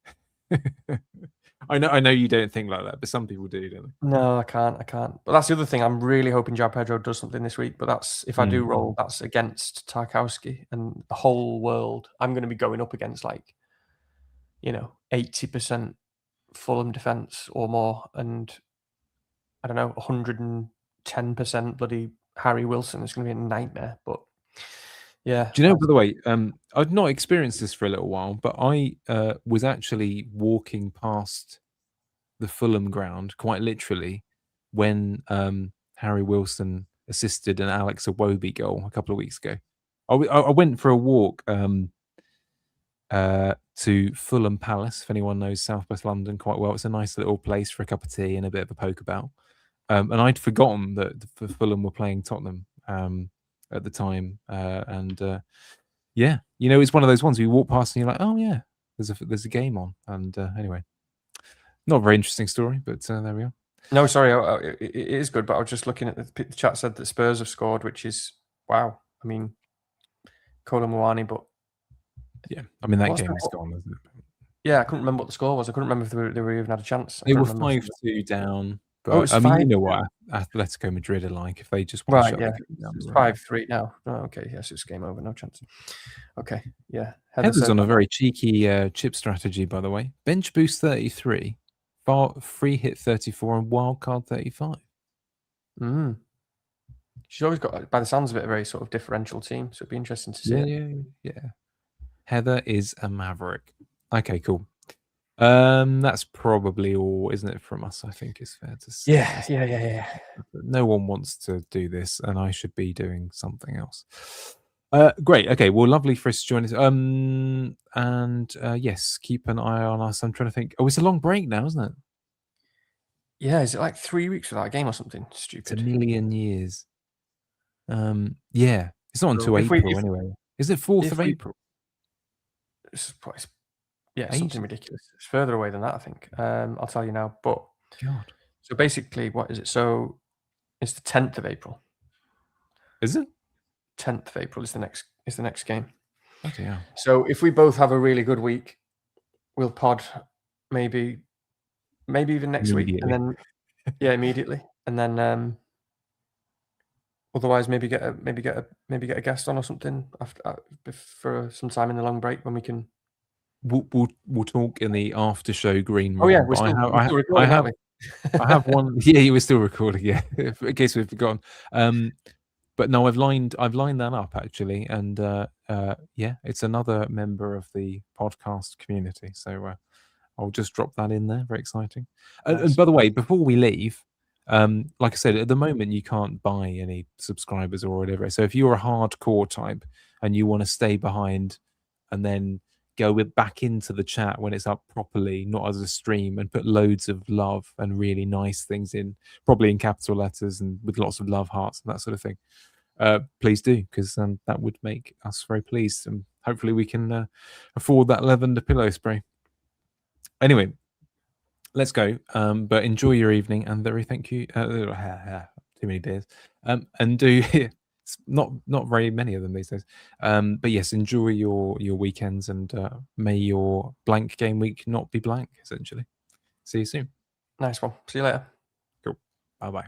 I know you don't think like that, but some people do, don't they? No, I can't. But that's the other thing. I'm really hoping João Pedro does something this week. But that's if I do roll, that's against Tarkowski and the whole world. I'm going to be going up against 80% Fulham defense or more, and I don't know, 110% bloody Harry Wilson. It's going to be a nightmare. But yeah. Do you know, by the way, I've not experienced this for a little while, but I was actually walking past the Fulham ground, quite literally, when Harry Wilson assisted an Alex Iwobi goal a couple of weeks ago. I went for a walk to Fulham Palace, if anyone knows South West London quite well. It's a nice little place for a cup of tea and a bit of a poke about. And I'd forgotten that Fulham were playing Tottenham at the time, yeah, it's one of those ones where you walk past and you're like, oh yeah, there's a game on. And anyway, not a very interesting story, but there we are. No, sorry, it is good, but I was just looking at the chat said that Spurs have scored, which is wow. I mean, Kolo Muani, but yeah, I mean that game is gone, isn't it? Yeah, I couldn't remember what the score was. I couldn't remember if they were even had a chance. They were 5-2 down. But I mean, you know what Atletico Madrid are like. If they just want to shut the game down, it's 5-3 now. Oh, okay, yes, it's game over. No chance. Okay, yeah. Heather's on a very cheeky chip strategy, by the way. Bench boost 33, free hit 34, and wildcard 35. She's always got, by the sounds of it, a very sort of differential team. So it'd be interesting to see. Yeah. Heather is a maverick. Okay, cool. That's probably all, isn't it, from us? I think it's fair to say. Yeah. No one wants to do this, and I should be doing something else. Great. Okay. Well, lovely for us to join us. And yes, keep an eye on us. I'm trying to think. Oh, it's a long break now, isn't it? Yeah. Is it like 3 weeks without a game or something stupid? It's a million years. Yeah. It's not until April anyway. Is it 4th of April? Yeah, something ridiculous. It's further away than that, I think. I'll tell you now. But God. So basically, what is it? So it's the 10th of April. Is it? 10th of April is the next game. Okay, yeah. So if we both have a really good week, we'll pod maybe even next week, and then immediately, and then otherwise maybe get a guest on or something after for some time in the long break when we can. We'll talk in the after show green room. Oh yeah, we're still recording, aren't we? I have one. Yeah, you were still recording. Yeah, in case we've forgotten. But no, I've lined that up actually, and yeah, it's another member of the podcast community. So I'll just drop that in there. Very exciting. And by the way, before we leave, Like I said, at the moment you can't buy any subscribers or whatever. So if you're a hardcore type and you want to stay behind and then go back into the chat when it's up properly, not as a stream, and put loads of love and really nice things in, probably in capital letters and with lots of love hearts and that sort of thing, please do, because that would make us very pleased, and hopefully we can afford that lavender pillow spray. Anyway, let's go. But enjoy your evening, and very thank you. Too many beers. And do it's not very many of them these days. But yes, enjoy your weekends, and may your blank game week not be blank. Essentially, see you soon. Nice one. See you later. Cool. Bye bye.